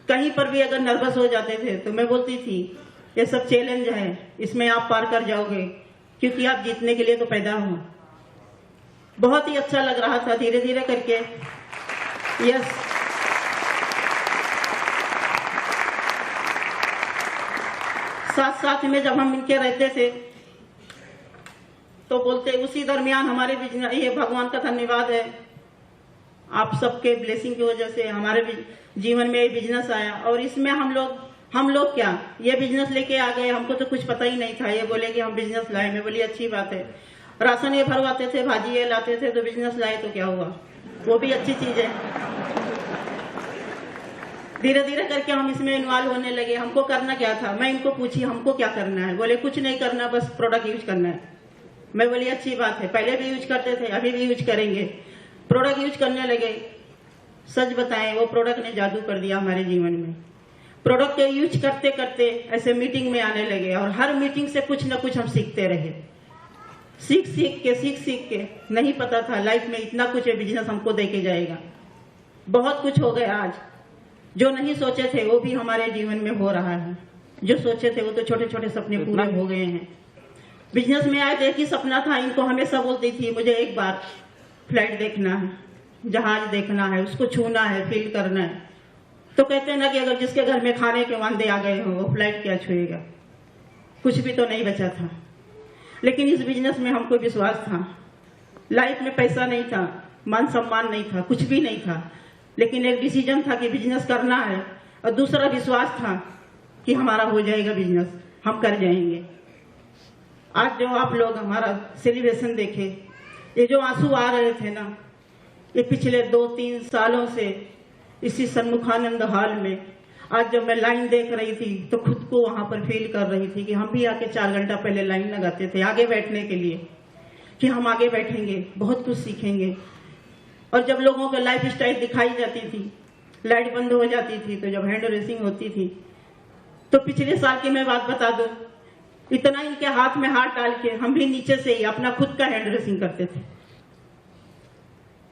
कहीं पर भी अगर नर्वस हो जाते थे तो मैं बोलती थी ये सब चैलेंज है, इसमें आप पार कर जाओगे, क्योंकि आप जीतने के लिए तो पैदा हो। बहुत ही अच्छा लग रहा था धीरे धीरे करके। यस, साथ साथ में जब हम मिलके रहते थे तो बोलते, उसी दरमियान हमारे बिजनेस, ये भगवान का धन्यवाद है, आप सबके ब्लेसिंग की वजह से हमारे जीवन में ये बिजनेस आया। और इसमें हम लोग क्या, ये बिजनेस लेके आ गए। हमको तो कुछ पता ही नहीं था। ये बोले कि हम बिजनेस लाए। मैं बोली अच्छी बात है। राशन ये भरवाते थे, भाजी ये लाते थे, तो बिजनेस लाए तो क्या हुआ, वो भी अच्छी चीज है। धीरे धीरे करके हम इसमें इन्वॉल्व होने लगे। हमको करना क्या था, मैं इनको पूछी हमको क्या करना है। बोले कुछ नहीं करना, बस प्रोडक्ट यूज करना है। मैं बोली अच्छी बात है, पहले भी यूज करते थे, अभी भी यूज करेंगे। प्रोडक्ट यूज करने लगे। सच बताएं, वो प्रोडक्ट ने जादू कर दिया हमारे जीवन में। प्रोडक्ट के यूज करते करते ऐसे मीटिंग में आने लगे और हर मीटिंग से कुछ ना कुछ हम सीखते रहे। सीख सीख के नहीं पता था लाइफ में इतना कुछ है, बिजनेस हमको देके जाएगा। बहुत कुछ हो गया आज। जो नहीं सोचे थे वो भी हमारे जीवन में हो रहा है। जो सोचे थे वो तो छोटे छोटे सपने पूरे हो गए हैं। बिजनेस में आए तो एक ही सपना था। इनको हमेशा बोलती थी मुझे एक बार फ्लाइट देखना है, जहाज देखना है, उसको छूना है, फील करना है। तो कहते हैं ना कि अगर जिसके घर में खाने के वांदे आ गए हों वो फ्लाइट क्या छुएगा। कुछ भी तो नहीं बचा था। लेकिन इस बिजनेस में हमको विश्वास था। लाइफ में पैसा नहीं था, मान सम्मान नहीं था, कुछ भी नहीं था, लेकिन एक डिसीजन था कि बिजनेस करना है, और दूसरा विश्वास था कि हमारा हो जाएगा बिजनेस, हम कर जाएंगे। आज जो आप लोग हमारा सेलिब्रेशन देखे, ये जो आंसू आ रहे थे ना, ये पिछले 2-3 सालों से इसी सन्मुखानंद हॉल में, आज जब मैं लाइन देख रही थी तो खुद को वहां पर फील कर रही थी कि हम भी आके 4 घंटा पहले लाइन लगाते थे आगे बैठने के लिए, कि हम आगे बैठेंगे, बहुत कुछ सीखेंगे। और जब लोगों का लाइफ स्टाइल दिखाई जाती थी, लाइट बंद हो जाती थी, तो जब हैंड रेसिंग होती थी, तो पिछले साल की मैं बात बता दूं, इतना इनके हाथ में हाथ डाल के हम भी नीचे से ही अपना खुद का हैंड रेसिंग करते थे।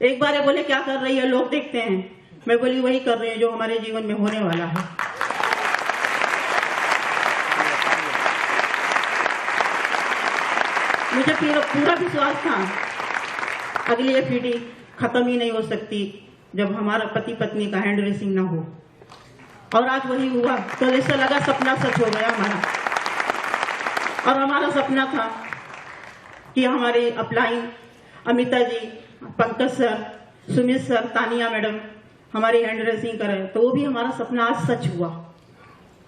एक बार ये बोले क्या कर रही है, लोग देखते हैं। मैं बोली वही कर रही है जो हमारे जीवन में होने वाला है। मुझे पूरा विश्वास था अगली एफईडी खत्म ही नहीं हो सकती जब हमारा पति पत्नी का हैंड रेसिंग ना हो, और आज वही हुआ। तो ऐसा लगा सपना सच हो गया हमारा। और हमारा सपना था कि हमारे upline Amita ji, Pankaj sir, Sumit sir, Tania madam हमारी हैंड रेसिंग करें, तो वो भी हमारा सपना आज सच हुआ।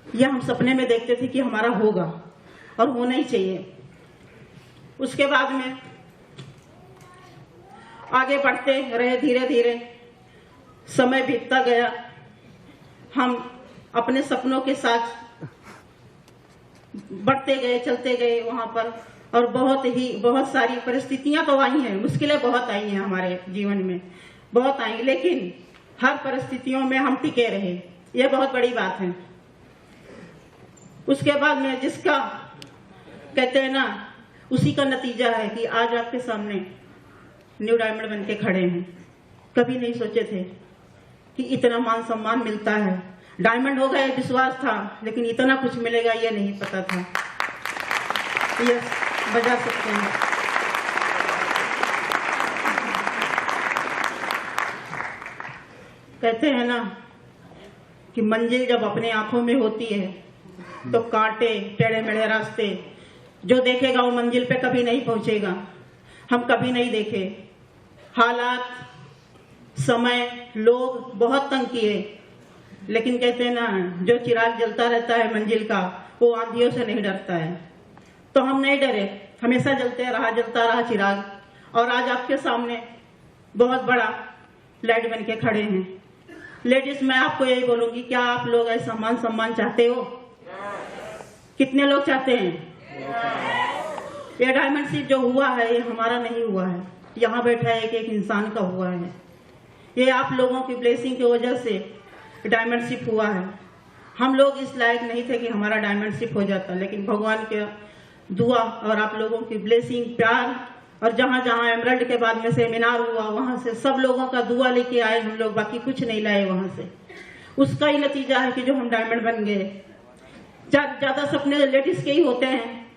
यह हम सपने में देखते थे कि हमारा होगा और होना ही चाहिए। उसके बाद में आगे बढ़ते रहे, धीरे धीरे समय बीतता गया। हम अपने सपनों के साथ बढ़ते गए, चलते गए वहां पर, और बहुत सारी परिस्थितियां तो आई हैं, मुश्किलें बहुत आई हैं हमारे जीवन में, बहुत आई, लेकिन हर परिस्थितियों में हम टिके रहे। यह बहुत बड़ी बात है। उसके बाद में जिसका कहते हैं ना, उसी का नतीजा है कि आज आपके सामने न्यू डायमंड बन के खड़े हैं। कभी नहीं सोचे थे कि इतना मान सम्मान मिलता है। डायमंड हो गए विश्वास था, लेकिन इतना कुछ मिलेगा ये नहीं पता था। ये बजा सकते हैं। कहते हैं ना कि मंजिल जब अपने आंखों में होती है तो कांटे, टेढ़े मेढ़े रास्ते, जो देखेगा वो मंजिल पे कभी नहीं पहुंचेगा। हम कभी नहीं देखे। हालात, समय, लोग बहुत तंग किए, लेकिन कहते हैं ना, जो चिराग जलता रहता है मंजिल का, वो आंधियों से नहीं डरता है। तो हम नहीं डरे, हमेशा जलता रहा चिराग, और आज आपके सामने बहुत बड़ा लाइट बन के खड़े हैं। लेडीज, मैं आपको यही बोलूंगी, क्या आप लोग ऐसा मान सम्मान चाहते हो? कितने लोग चाहते हैं? ये डायमंड शिप जो हुआ है, ये हमारा नहीं हुआ है, यहाँ बैठा एक इंसान का हुआ है। ये आप लोगों की ब्लेसिंग की वजह से डायमंड शिप हुआ है। हम लोग इस लायक नहीं थे कि हमारा डायमंड शिप हो जाता, लेकिन भगवान के दुआ और आप लोगों की ब्लेसिंग, प्यार, और जहां जहां एमरल्ड के बाद में सेमिनार हुआ, वहां से सब लोगों का दुआ लेके आए हम लोग, बाकी कुछ नहीं लाए वहां से। उसका ही नतीजा है कि जो हम डायमंड बन गए। ज्यादा सपने लेडीज के ही होते हैं,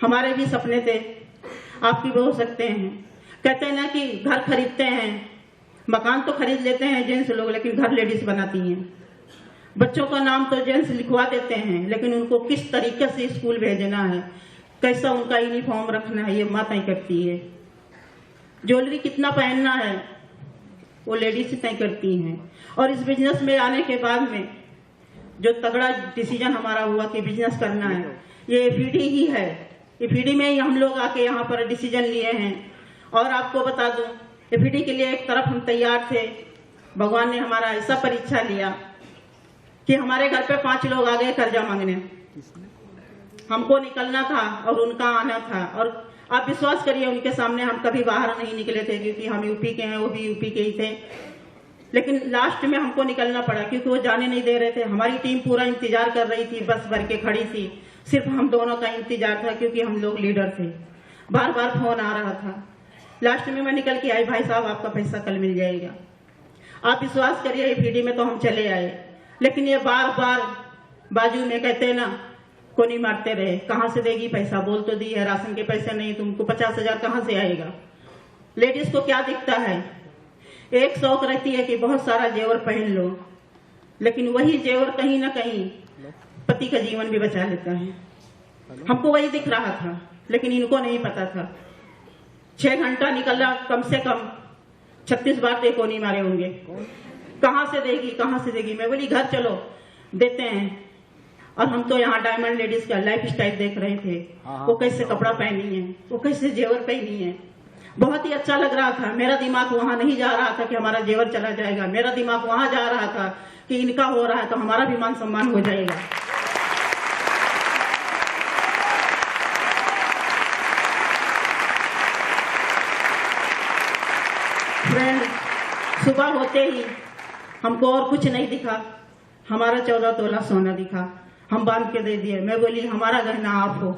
हमारे भी सपने थे, आपकी भी हो सकते हैं। कहते हैं ना कि घर खरीदते हैं, मकान तो खरीद लेते हैं जेंट्स लोग, लेकिन घर लेडीज बनाती हैं। बच्चों का नाम तो जेंट्स लिखवा देते हैं, लेकिन उनको किस तरीके से स्कूल भेजना है, कैसा उनका यूनिफॉर्म रखना है, ये माँ तय करती है। ज्वेलरी कितना पहनना है, वो लेडीज तय करती हैं। और इस बिजनेस में आने के बाद में जो तगड़ा डिसीजन हमारा हुआ कि बिजनेस करना है, ये एफईडी ही है। एफईडी में ही हम लोग आके यहाँ पर डिसीजन लिए हैं। और आपको बता दूं, एफईडी के लिए एक तरफ हम तैयार थे, भगवान ने हमारा ऐसा परीक्षा लिया कि हमारे घर पे 5 लोग आ गए कर्जा मांगने। हमको निकलना था और उनका आना था, और आप विश्वास करिए उनके सामने हम कभी बाहर नहीं निकले थे, क्योंकि हम यूपी के हैं, वो भी यूपी के ही थे। लेकिन लास्ट में हमको निकलना पड़ा क्योंकि वो जाने नहीं दे रहे थे। हमारी टीम पूरा इंतजार कर रही थी, बस भर के खड़ी थी, सिर्फ हम दोनों का इंतजार था क्योंकि हम लोग लीडर थे। बार बार फोन आ रहा था। लास्ट में मैं निकल के आई, भाई साहब आपका पैसा कल मिल जाएगा। आप विश्वास करिए एफईडी में तो हम चले आए, लेकिन ये बार बार बाजू में कहते हैं ना, कोनी मारते रहे, कहाँ से देगी पैसा, बोल तो दी है राशन के पैसे नहीं, तुमको 50,000 कहाँ से आएगा। लेडीज को क्या दिखता है एक शौक रहती है कि बहुत सारा जेवर पहन लो, लेकिन वही जेवर कहीं ना कहीं पति का जीवन भी बचा लेता है। हमको वही दिख रहा था, लेकिन इनको नहीं पता था। 6 घंटा निकलना, कम से कम 36 बार तो कोनी मारे होंगे। कहाँ से देगी, कहाँ से देगी। मैं बोली घर चलो, देते हैं। और हम तो यहाँ डायमंड लेडीज का लाइफ स्टाइल देख रहे थे, वो कैसे कपड़ा पहनी है, वो कैसे जेवर पहनी है। बहुत ही अच्छा लग रहा था। मेरा दिमाग वहां नहीं जा रहा था कि हमारा जेवर चला जाएगा, मेरा दिमाग वहां जा रहा था कि इनका हो रहा है तो हमारा भी मान सम्मान हो जाएगा। फ्रेंड, सुबह होते ही हमको और कुछ नहीं दिखा, हमारा 14 तोला सोना दिखा। हम बांध के दे दिए। मैं बोली हमारा गहना आप हो,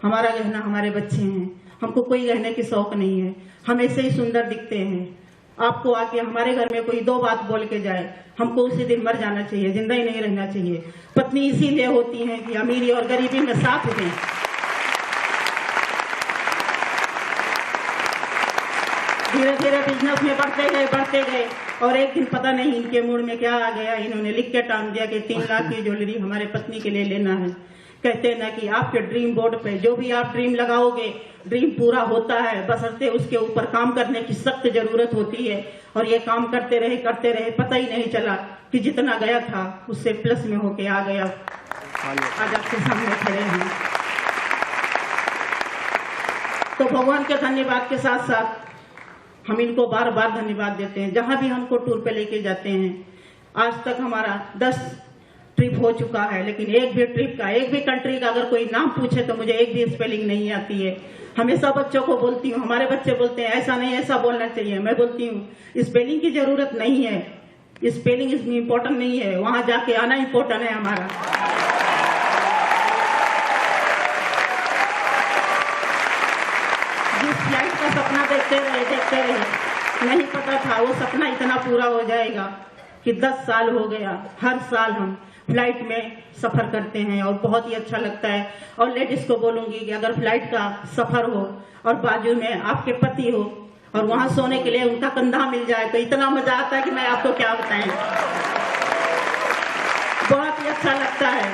हमारा गहना हमारे बच्चे हैं, हमको कोई गहने की शौक नहीं है, हम ऐसे ही सुंदर दिखते हैं। आपको आके हमारे घर में कोई 2 बात बोल के जाए, हमको उसी दिन मर जाना चाहिए, जिंदा ही नहीं रहना चाहिए। पत्नी इसीलिए होती है कि अमीरी और गरीबी में साथ दें। धीरे धीरे बिजनेस में बढ़ते गए और एक दिन पता नहीं इनके मूड में क्या आ गया, इन्होंने लिख के टांग दिया कि 3 लाख की ज्वेलरी हमारे पत्नी के लिए लेना है। कहते हैं ना कि आपके ड्रीम बोर्ड पे जो भी आप ड्रीम लगाओगे, ड्रीम पूरा होता है, बशर्ते उसके ऊपर काम करने की सख्त जरूरत होती है। और ये काम करते रहे, पता ही नहीं चला कि जितना गया था उससे प्लस में होके आ गया। आज आपके सामने खड़े हैं। तो भगवान के धन्यवाद के साथ साथ हम इनको बार बार धन्यवाद देते हैं। जहां भी हमको टूर पे लेके जाते हैं, आज तक हमारा 10 ट्रिप हो चुका है, लेकिन एक भी ट्रिप का, एक भी कंट्री का अगर कोई नाम पूछे तो मुझे एक भी स्पेलिंग नहीं आती है। हमेशा बच्चों को बोलती हूँ, हमारे बच्चे बोलते हैं ऐसा नहीं, ऐसा बोलना चाहिए। मैं बोलती हूँ स्पेलिंग की जरूरत नहीं है, स्पेलिंग इसमें इम्पोर्टेंट नहीं है, वहां जाके आना इम्पोर्टेंट है हमारा। जिस फ्लाइट का सपना देखते रहे, नहीं पता था वो सपना इतना पूरा हो जाएगा कि 10 साल हो गया। हर साल हम फ्लाइट में सफर करते हैं और बहुत ही अच्छा लगता है। और लेडीज को बोलूंगी कि अगर फ्लाइट का सफर हो और बाजू में आपके पति हो और वहां सोने के लिए उनका कंधा मिल जाए तो इतना मजा आता है कि मैं आपको क्या बताएं। बहुत ही अच्छा लगता है।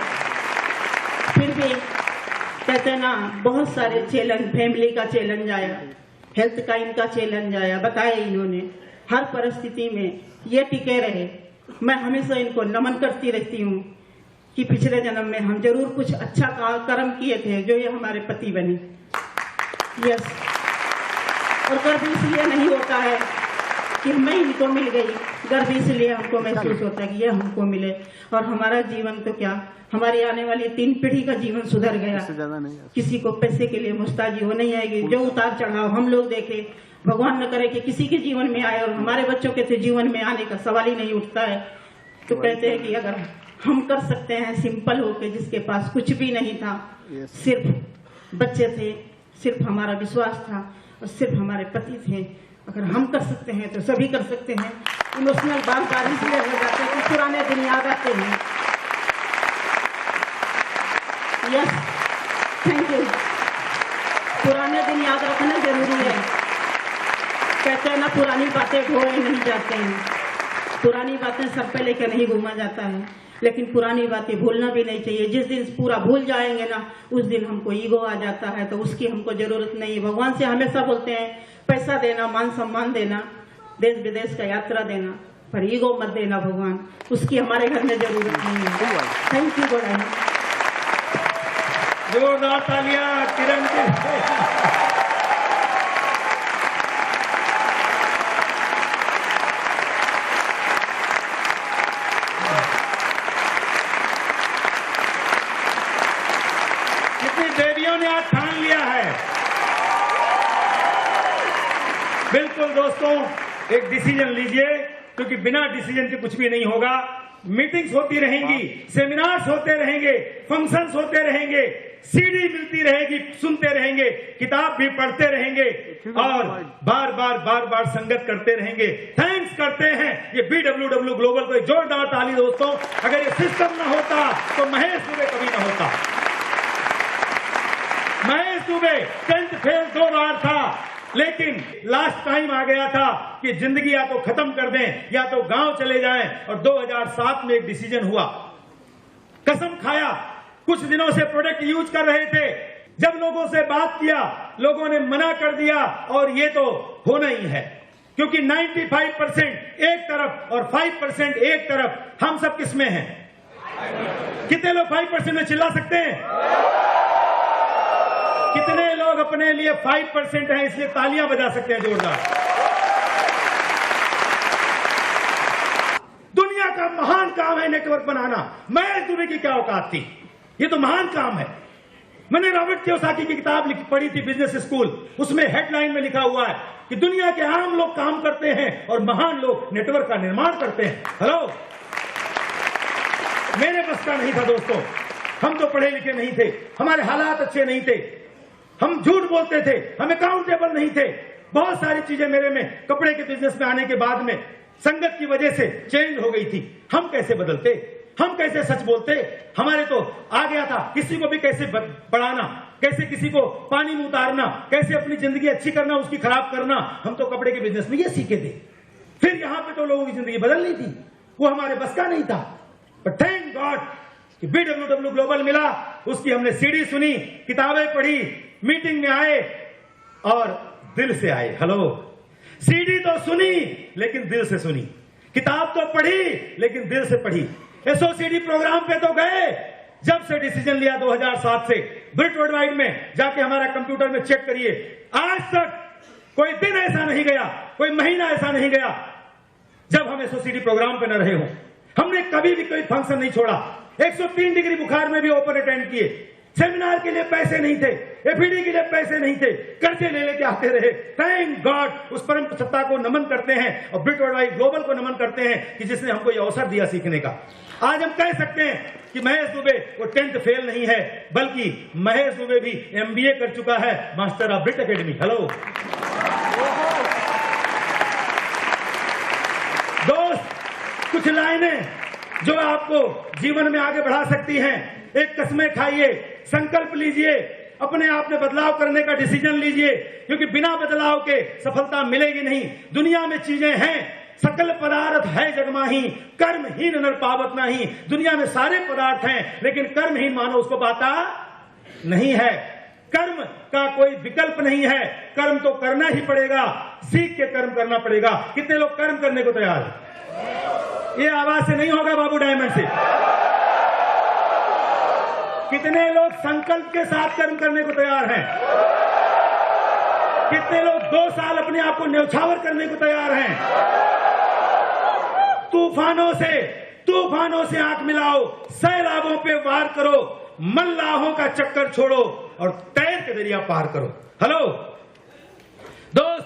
फिर भी कहते हैं ना, बहुत सारे चैलेंज, फैमिली का चैलेंज आया, हेल्थ का इनका चैलेंज आया, बताया इन्होंने। हर परिस्थिति में ये टिके रहे। मैं हमेशा इनको नमन करती रहती हूँ कि पिछले जन्म में हम जरूर कुछ अच्छा कर्म किए थे जो ये हमारे पति बने। यस। और गर्व इसलिए नहीं होता है कि मैं इनको मिल गई, गर्व इसलिए हमको महसूस होता है कि ये हमको मिले और हमारा जीवन तो क्या, हमारी आने वाली 3 पीढ़ी का जीवन सुधर गया। किसी को पैसे के लिए मुस्ताजी हो नहीं आएगी। जो उतार चढ़ाव हम लोग देखे, भगवान न करे कि किसी के जीवन में आए और हमारे बच्चों के तो जीवन में आने का सवाल ही नहीं उठता है। तो कहते हैं कि अगर हम कर सकते हैं सिंपल होके, जिसके पास कुछ भी नहीं था, सिर्फ बच्चे थे, सिर्फ हमारा विश्वास था और सिर्फ हमारे पति थे, अगर हम कर सकते हैं तो सभी कर सकते हैं। इमोशनल बार इसलिए हो जाते हैं कि पुराने दिन याद आते हैं। Yes, thank you. पुराने दिन याद रखना जरूरी है। कहते हैं ना, पुरानी बातें ढोए नहीं जाते हैं, पुरानी बातें सर पे लेकर नहीं घूमा जाता है, लेकिन पुरानी बातें भूलना भी नहीं चाहिए। जिस दिन पूरा भूल जाएंगे ना, उस दिन हमको ईगो आ जाता है, तो उसकी हमको जरूरत नहीं है। भगवान से हमेशा बोलते हैं पैसा देना, मान सम्मान देना, देश विदेश का यात्रा देना, पर ईगो मत देना भगवान, उसकी हमारे घर में जरूरत नहीं है। Thank you. बड़ा जोरदार तालियां किरण के। कितनी देवियों ने आज ठान लिया है। बिल्कुल दोस्तों, एक डिसीजन लीजिए, क्योंकि बिना डिसीजन के कुछ भी नहीं होगा। मीटिंग्स होती रहेंगी, सेमिनार्स होते रहेंगे, फंक्शंस होते रहेंगे, सीडी मिलती रहेगी, सुनते रहेंगे, किताब भी पढ़ते रहेंगे और बार बार संगत करते रहेंगे। थैंक्स करते हैं ये BWW ग्लोबल को। जोरदार ताली दोस्तों। अगर ये सिस्टम न होता तो महेश दुबे कभी न होता। महेश दुबे 10th फेल 2 बार था लेकिन लास्ट टाइम आ गया था कि जिंदगी या तो खत्म कर दें या तो गांव चले जाएं, और 2007 में एक डिसीजन हुआ। कसम खाया, कुछ दिनों से प्रोडक्ट यूज कर रहे थे, जब लोगों से बात किया लोगों ने मना कर दिया, और ये तो होना ही है, क्योंकि 95% एक तरफ और 5% एक तरफ। हम सब किसमें हैं? कितने लोग 5% में चिल्ला सकते हैं? कितने लोग अपने लिए 5% हैं इसलिए तालियां बजा सकते हैं जोरदार? दुनिया का महान काम है नेटवर्क बनाना। महेश दुबे की क्या औकात थी? ये तो महान काम है। मैंने रॉबर्ट कियोसाकी की किताब पढ़ी थी, बिजनेस स्कूल। उसमें हेडलाइन में लिखा हुआ है कि दुनिया के आम लोग काम करते हैं और महान लोग नेटवर्क का निर्माण करते हैं। हेलो, मेरे बस का नहीं था दोस्तों। हम तो पढ़े लिखे नहीं थे, हमारे हालात अच्छे नहीं थे, हम झूठ बोलते थे, हम अकाउंटेबल नहीं थे। बहुत सारी चीजें मेरे में कपड़े के बिजनेस में आने के बाद में संगत की वजह से चेंज हो गई थी। हम कैसे बदलते, हम कैसे सच बोलते? हमारे तो आ गया था किसी को भी कैसे बढ़ाना, कैसे किसी को पानी में उतारना, कैसे अपनी जिंदगी अच्छी करना, उसकी खराब करना। हम तो कपड़े के बिजनेस में ये सीखे थे। फिर यहां पे तो लोगों की जिंदगी बदलनी थी, वो हमारे बस का नहीं था। बट थैंक गॉड कि BWW ग्लोबल मिला, उसकी हमने सीडी सुनी, किताबें पढ़ी, मीटिंग में आए और दिल से आए। हेलो, सीडी तो सुनी लेकिन दिल से सुनी, किताब तो पढ़ी लेकिन दिल से पढ़ी, SOCD प्रोग्राम पे तो गए। जब से डिसीजन लिया 2007 से, ब्रिट वर्ल्ड वाइड में जाके हमारा कंप्यूटर में चेक करिए, आज तक कोई दिन ऐसा नहीं गया, कोई महीना ऐसा नहीं गया जब हम SOCD प्रोग्राम पे न रहे हो। हमने कभी भी कोई फंक्शन नहीं छोड़ा। 103 डिग्री बुखार में भी ओपन अटेंड किए। सेमिनार के लिए पैसे नहीं थे, FED के लिए पैसे नहीं थे, कर्जे ले लेके आते रहे। थैंक गॉड, उस परम सत्ता को नमन करते हैं और ब्रिट वर्ल्ड वाइड ग्लोबल को नमन करते हैं कि जिसने हमको ये अवसर दिया सीखने का। आज हम कह सकते हैं कि महेश दुबे वो 10th फेल नहीं है, बल्कि महेश दुबे भी MBA कर चुका है, मास्टर ऑफ ब्रिट एकेडमी। हेलो दोस्त, कुछ लाइनें जो आपको जीवन में आगे बढ़ा सकती हैं। एक कसमें खाइए, संकल्प लीजिए, अपने आप में बदलाव करने का डिसीजन लीजिए, क्योंकि बिना बदलाव के सफलता मिलेगी नहीं। दुनिया में चीजें हैं, सकल पदार्थ है जगमाही, कर्महीन नर पावत नहीं। दुनिया में सारे पदार्थ हैं, लेकिन कर्महीन मानो उसको पाता नहीं है। कर्म का कोई विकल्प नहीं है, कर्म तो करना ही पड़ेगा, सीख के कर्म करना पड़ेगा। कितने लोग कर्म करने को तैयार हैं? ये आवाज से नहीं होगा बाबू, डायमंड से। कितने लोग संकल्प के साथ कर्म करने को तैयार हैं? कितने लोग 2 साल अपने आप को न्यौछावर करने को तैयार हैं? तूफानों से आंख मिलाओ, सैलाबों पे वार करो, मल्लाहों का चक्कर छोड़ो और तैर के दरिया पार करो। हेलो दोस्त,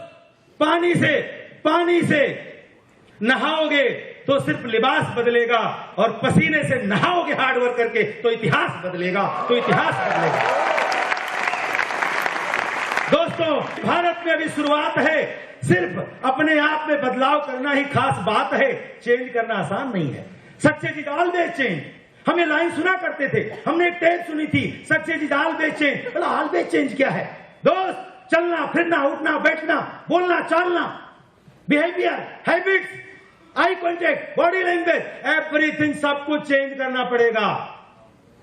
पानी से नहाओगे तो सिर्फ लिबास बदलेगा, और पसीने से नहाओगे हार्डवर्क करके तो इतिहास बदलेगा, दोस्तों भारत में अभी शुरुआत है। सिर्फ अपने आप में बदलाव करना ही खास बात है, चेंज करना आसान नहीं है। Success is always change. हम ये लाइन सुना करते थे, हमने एक टेप सुनी थी, success is always change. Always change क्या है दोस्त? चलना फिरना, उठना बैठना, बोलना चालना, behaviour, habits, eye contact, body language, everything, सब कुछ चेंज करना पड़ेगा।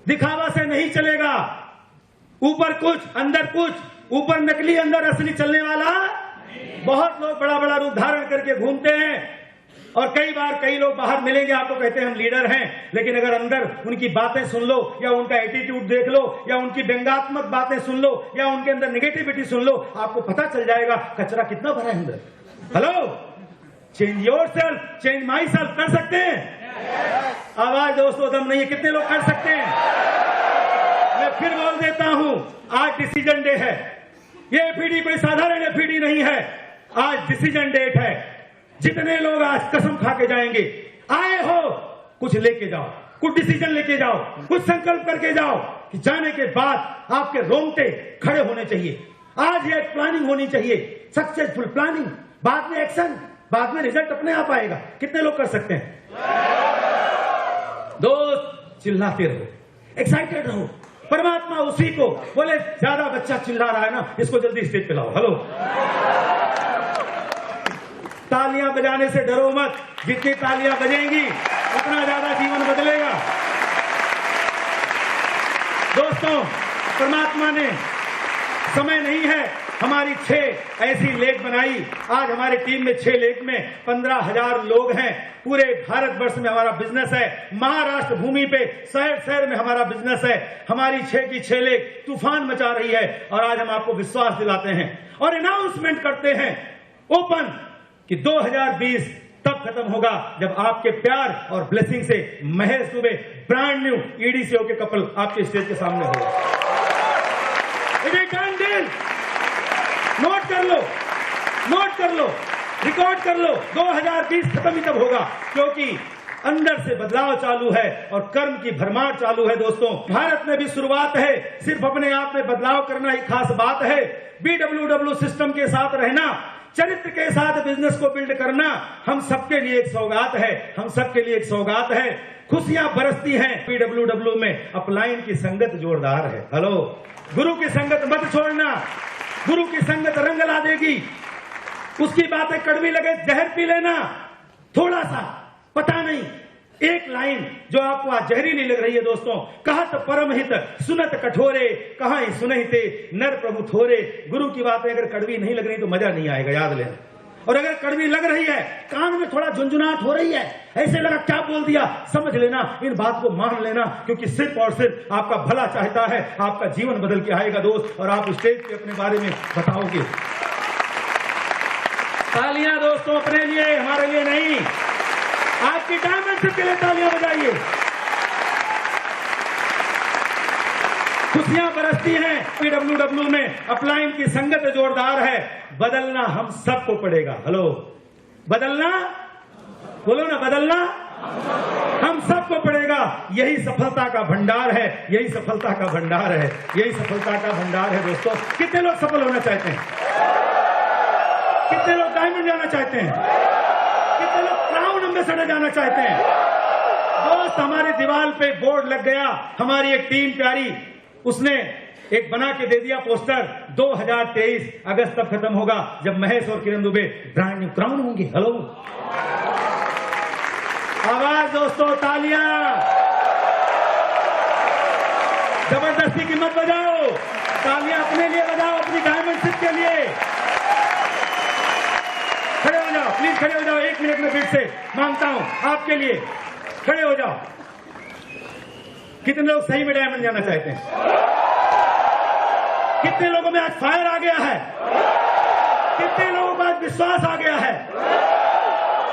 दिखावा से नहीं चलेगा। ऊपर कुछ अंदर कुछ, ऊपर नकली अंदर असली चलने वाला। बहुत लोग बड़ा बड़ा रूप धारण करके घूमते हैं, और कई बार कई लोग बाहर मिलेंगे आपको, कहते हैं हम लीडर हैं, लेकिन अगर अंदर उनकी बातें सुन लो, या उनका एटीट्यूड देख लो, या उनकी व्यंग्यात्मक बातें सुन लो, या उनके अंदर नेगेटिविटी सुन लो, आपको पता चल जाएगा कचरा कितना भरा है अंदर। Hello, change yourself, change my self. कर सकते हैं? आवाज दोस्तों दम नहीं है, कितने लोग कर सकते हैं? मैं फिर बोल देता हूं, आज डिसीजन डे है। ये FED कोई साधारण FED नहीं है, आज डिसीजन डेट है। जितने लोग आज कसम खा के जाएंगे, आए हो कुछ लेके जाओ, कुछ डिसीजन लेके जाओ, कुछ संकल्प करके जाओ कि जाने के बाद आपके रोंगटे खड़े होने चाहिए। आज ये प्लानिंग होनी चाहिए, सक्सेसफुल प्लानिंग, बाद में एक्शन, बाद में रिजल्ट अपने आप आएगा। कितने लोग कर सकते हैं? दोस्त चिल्लाते रहो, एक्साइटेड रहो, परमात्मा उसी को बोले, ज्यादा बच्चा चिल्ला रहा है ना, इसको जल्दी स्टेज पे लाओ। हेलो, तालियां बजाने से डरो मत, जितनी तालियां बजेंगी उतना ज्यादा जीवन बदलेगा। दोस्तों, परमात्मा ने समय नहीं है, हमारी 6 ऐसी लेक बनाई। आज हमारी टीम में 6 लेक में 15,000 लोग हैं। पूरे भारतवर्ष में हमारा बिजनेस है। महाराष्ट्र भूमि पे शहर शहर में हमारा बिजनेस है। हमारी 6 की 6 लेक तूफान मचा रही है। और आज हम आपको विश्वास दिलाते हैं और अनाउंसमेंट करते हैं ओपन कि 2020 तब खत्म होगा जब आपके प्यार और ब्लेसिंग से महेश दुबे ब्रांड न्यू ईडीसीओ के कपल आपके स्टेज के सामने होगा। It is done deal. Note कर लो, नोट कर लो, रिकॉर्ड कर लो। 2020 खत्म ही तब होगा क्योंकि अंदर से बदलाव चालू है और कर्म की भरमार चालू है। दोस्तों, भारत में भी शुरुआत है। सिर्फ अपने आप में बदलाव करना ही खास बात है। BWW सिस्टम के साथ रहना, चरित्र के साथ बिजनेस को बिल्ड करना हम सबके लिए एक सौगात है। हम सबके लिए एक सौगात है। खुशियां बरसती हैं। BWW में अपलाइन की संगत जोरदार है। हेलो, गुरु की संगत मत छोड़ना। गुरु की संगत रंग ला देगी। उसकी बातें कड़वी लगे, जहर पी लेना। थोड़ा सा पता नहीं, एक लाइन जो आपको आज जहरीली लग रही है दोस्तों, कहत परम हित सुनत कठोरे, कहां ही सुनहिते नर प्रभु थोरे। गुरु की बातें अगर कड़वी नहीं लग रही तो मजा नहीं आएगा, याद लेना। और अगर कड़वी लग रही है, कान में थोड़ा झुंझुनाहट हो रही है, ऐसे लगा क्या बोल दिया, समझ लेना, इन बात को मान लेना, क्योंकि सिर्फ और सिर्फ आपका भला चाहता है। आपका जीवन बदल के आएगा दोस्त, और आप स्टेज पे अपने बारे में बताओगे। तालियां दोस्तों अपने लिए, हमारे लिए नहीं। आपकी डायमेंडशिप के लिए तालियां बजाइए। खुशियां बरसती हैं। BWW में अपलाइन की संगत जोरदार है। बदलना हम सबको पड़ेगा। हेलो, बदलना, बोलो ना, बदलना हम सबको पड़ेगा। यही सफलता का भंडार है। यही सफलता का भंडार है। यही सफलता का भंडार है दोस्तों। कितने लोग सफल होना चाहते हैं? कितने लोग डायमंड जाना चाहते हैं? कितने लोग क्राउन एम्बेसडर जाना चाहते हैं? दोस्त, हमारी दीवार पे बोर्ड लग गया। हमारी एक टीम प्यारी, उसने एक बना के दे दिया पोस्टर, 2023 अगस्त तक खत्म होगा जब महेश और किरण दुबे ब्रांड न्यू क्राउन होंगे। हेलो, आवाज दोस्तों, तालियां जबरदस्ती की मत बजाओ। तालियां अपने लिए बजाओ, अपनी डायमंडशिप के लिए। खड़े हो जाओ, प्लीज खड़े हो जाओ। 1 मिनट में फिर से मांगता हूं आपके लिए, खड़े हो जाओ। कितने लोग सही में डायमंड जाना चाहते हैं? कितने लोगों में आज फायर आ गया है? कितने लोगों को आज विश्वास आ गया है?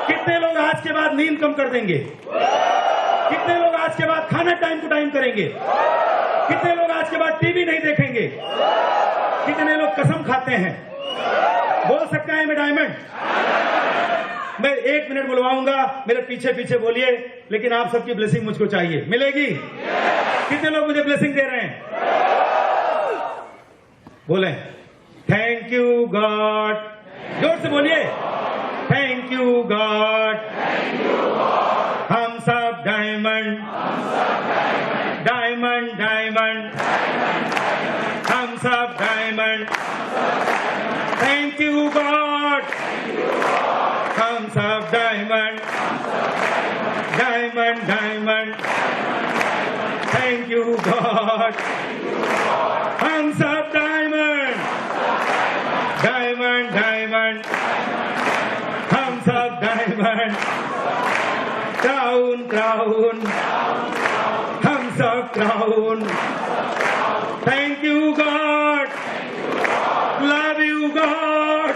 कितने लोग आज के बाद नींद कम कर देंगे? कितने लोग आज के बाद खाना टाइम टू टाइम करेंगे? कितने लोग आज के बाद टीवी नहीं देखेंगे? कितने लोग कसम खाते हैं? बोल सकता है मैं डायमंड? मैं 1 मिनट बुलवाऊंगा, मेरे पीछे पीछे बोलिए, लेकिन आप सबकी ब्लेसिंग मुझको चाहिए। मिलेगी? कितने लोग मुझे ब्लेसिंग दे रहे हैं? बोले थैंक यू गॉड। जोर से बोलिए, थैंक यू गॉड। हम सब डायमंड, डायमंड, डायमंड, हम सब डायमंड। Thank you God. हम सब diamond, diamond, diamond. Thank you God. हम सब डायमंड, डायमंड, डायमंड। हम सब डायमंड। क्राउन, क्राउन, हम सब crown. Thank you God. Love you God.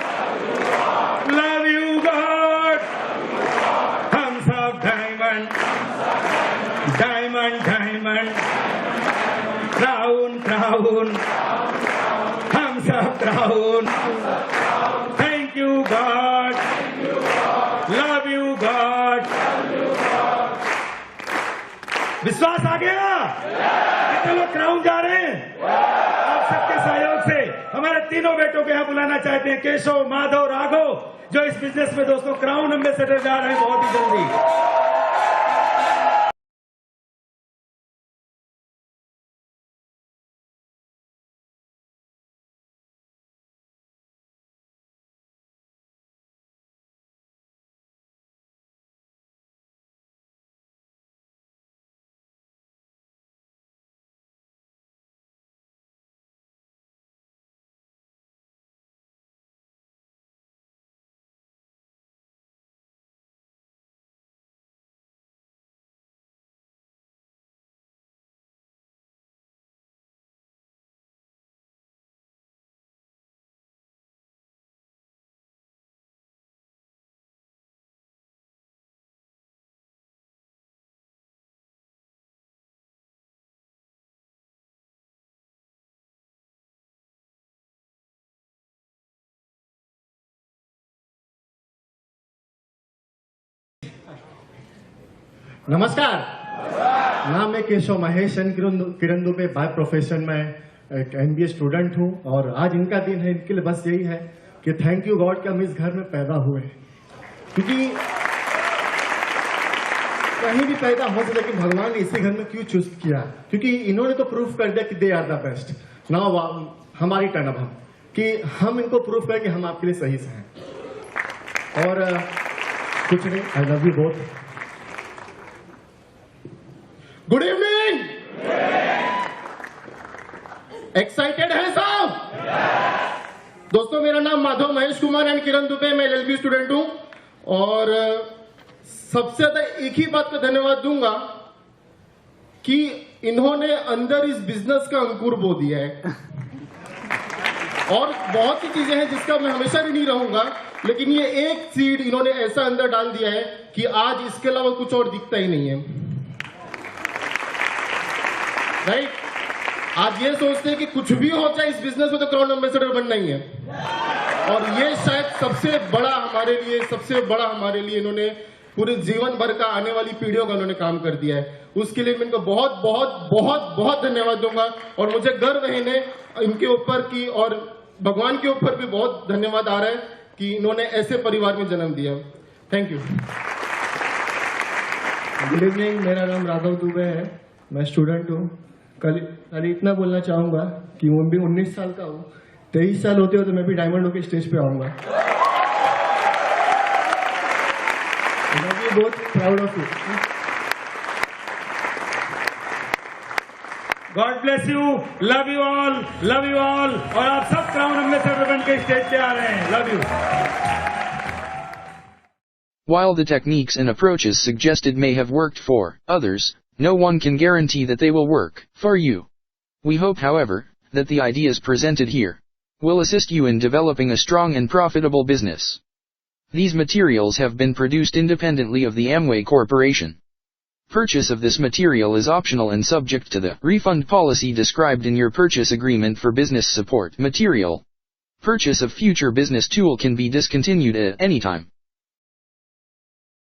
Love you God. हम सब diamond, diamond, diamond. Crown, crown, हम सब crown. Thank you God. Love you God. विश्वास आ गया? कितने लोग क्राउन जा रहे हैं? आप सबके सहयोग से हमारे तीनों बेटों के यहां बुलाना चाहते हैं, केशव, माधव, राघव, जो इस बिजनेस में दोस्तों क्राउन एम्बेसडर जा रहे हैं बहुत ही जल्दी। नमस्कार, नाम है Keshav Mahesh and Kiran Dubey. By profession मैं एक MBA स्टूडेंट हूं और आज इनका दिन है। इनके लिए बस यही है कि थैंक यू गॉड कि हम इस घर में पैदा हुए, क्योंकि कहीं भी पैदा हो सकता, लेकिन भगवान ने इसी घर में क्यों चूज किया? क्योंकि इन्होंने तो प्रूफ कर दिया कि they are the best. Now हमारी टर्न, अब हम कि हम इनको प्रूफ करें कि हम आपके लिए सही से हैं। और कुछ नहीं, I love you both. Good evening. Excited है सब? दोस्तों, मेरा नाम माधव महेश कुमार एंड किरण दुबे, मैं LLB स्टूडेंट हूं और सबसे ज्यादा एक ही बात का धन्यवाद दूंगा कि इन्होंने अंदर इस बिजनेस का अंकुर बो दिया है। और बहुत सी चीजें हैं जिसका मैं हमेशा ऋणी रहूंगा, लेकिन ये एक सीड इन्होंने ऐसा अंदर डाल दिया है कि आज इसके अलावा कुछ और दिखता ही नहीं है। राइट? आज ये सोचते हैं कि कुछ भी हो जाए इस बिजनेस में तो क्राउन एम्बेसडर बनना ही है। और ये शायद सबसे बड़ा हमारे लिए इन्होंने पूरे जीवन भर का, आने वाली पीढ़ियों का उन्होंने काम कर दिया है। उसके लिए मैं इनको बहुत बहुत बहुत बहुत धन्यवाद दूंगा। और मुझे गर्व है इनके ऊपर की, और भगवान के ऊपर भी बहुत धन्यवाद आ रहा है कि इन्होंने ऐसे परिवार में जन्म दिया। Thank you. गुड इवनिंग, मेरा नाम राघव दुबे है, मैं स्टूडेंट हूँ। कल इतना बोलना चाहूंगा कि मैं भी 19 साल का हूँ। 23 साल होते हो तो मैं भी डायमंड होके स्टेज पे आऊंगा। मैं भी बहुत proud of you. God bless you, love you all, love you all. और आप सब क्राउन एम्बेसडर बन के स्टेज पे आ रहे हैं। Love you. While the techniques and approaches suggested may have worked for others, no one can guarantee that they will work for you. We hope, however, that the ideas presented here will assist you in developing a strong and profitable business. These materials have been produced independently of the Amway Corporation. Purchase of this material is optional and subject to the refund policy described in your purchase agreement for business support material. Purchase of future business tool can be discontinued at any time.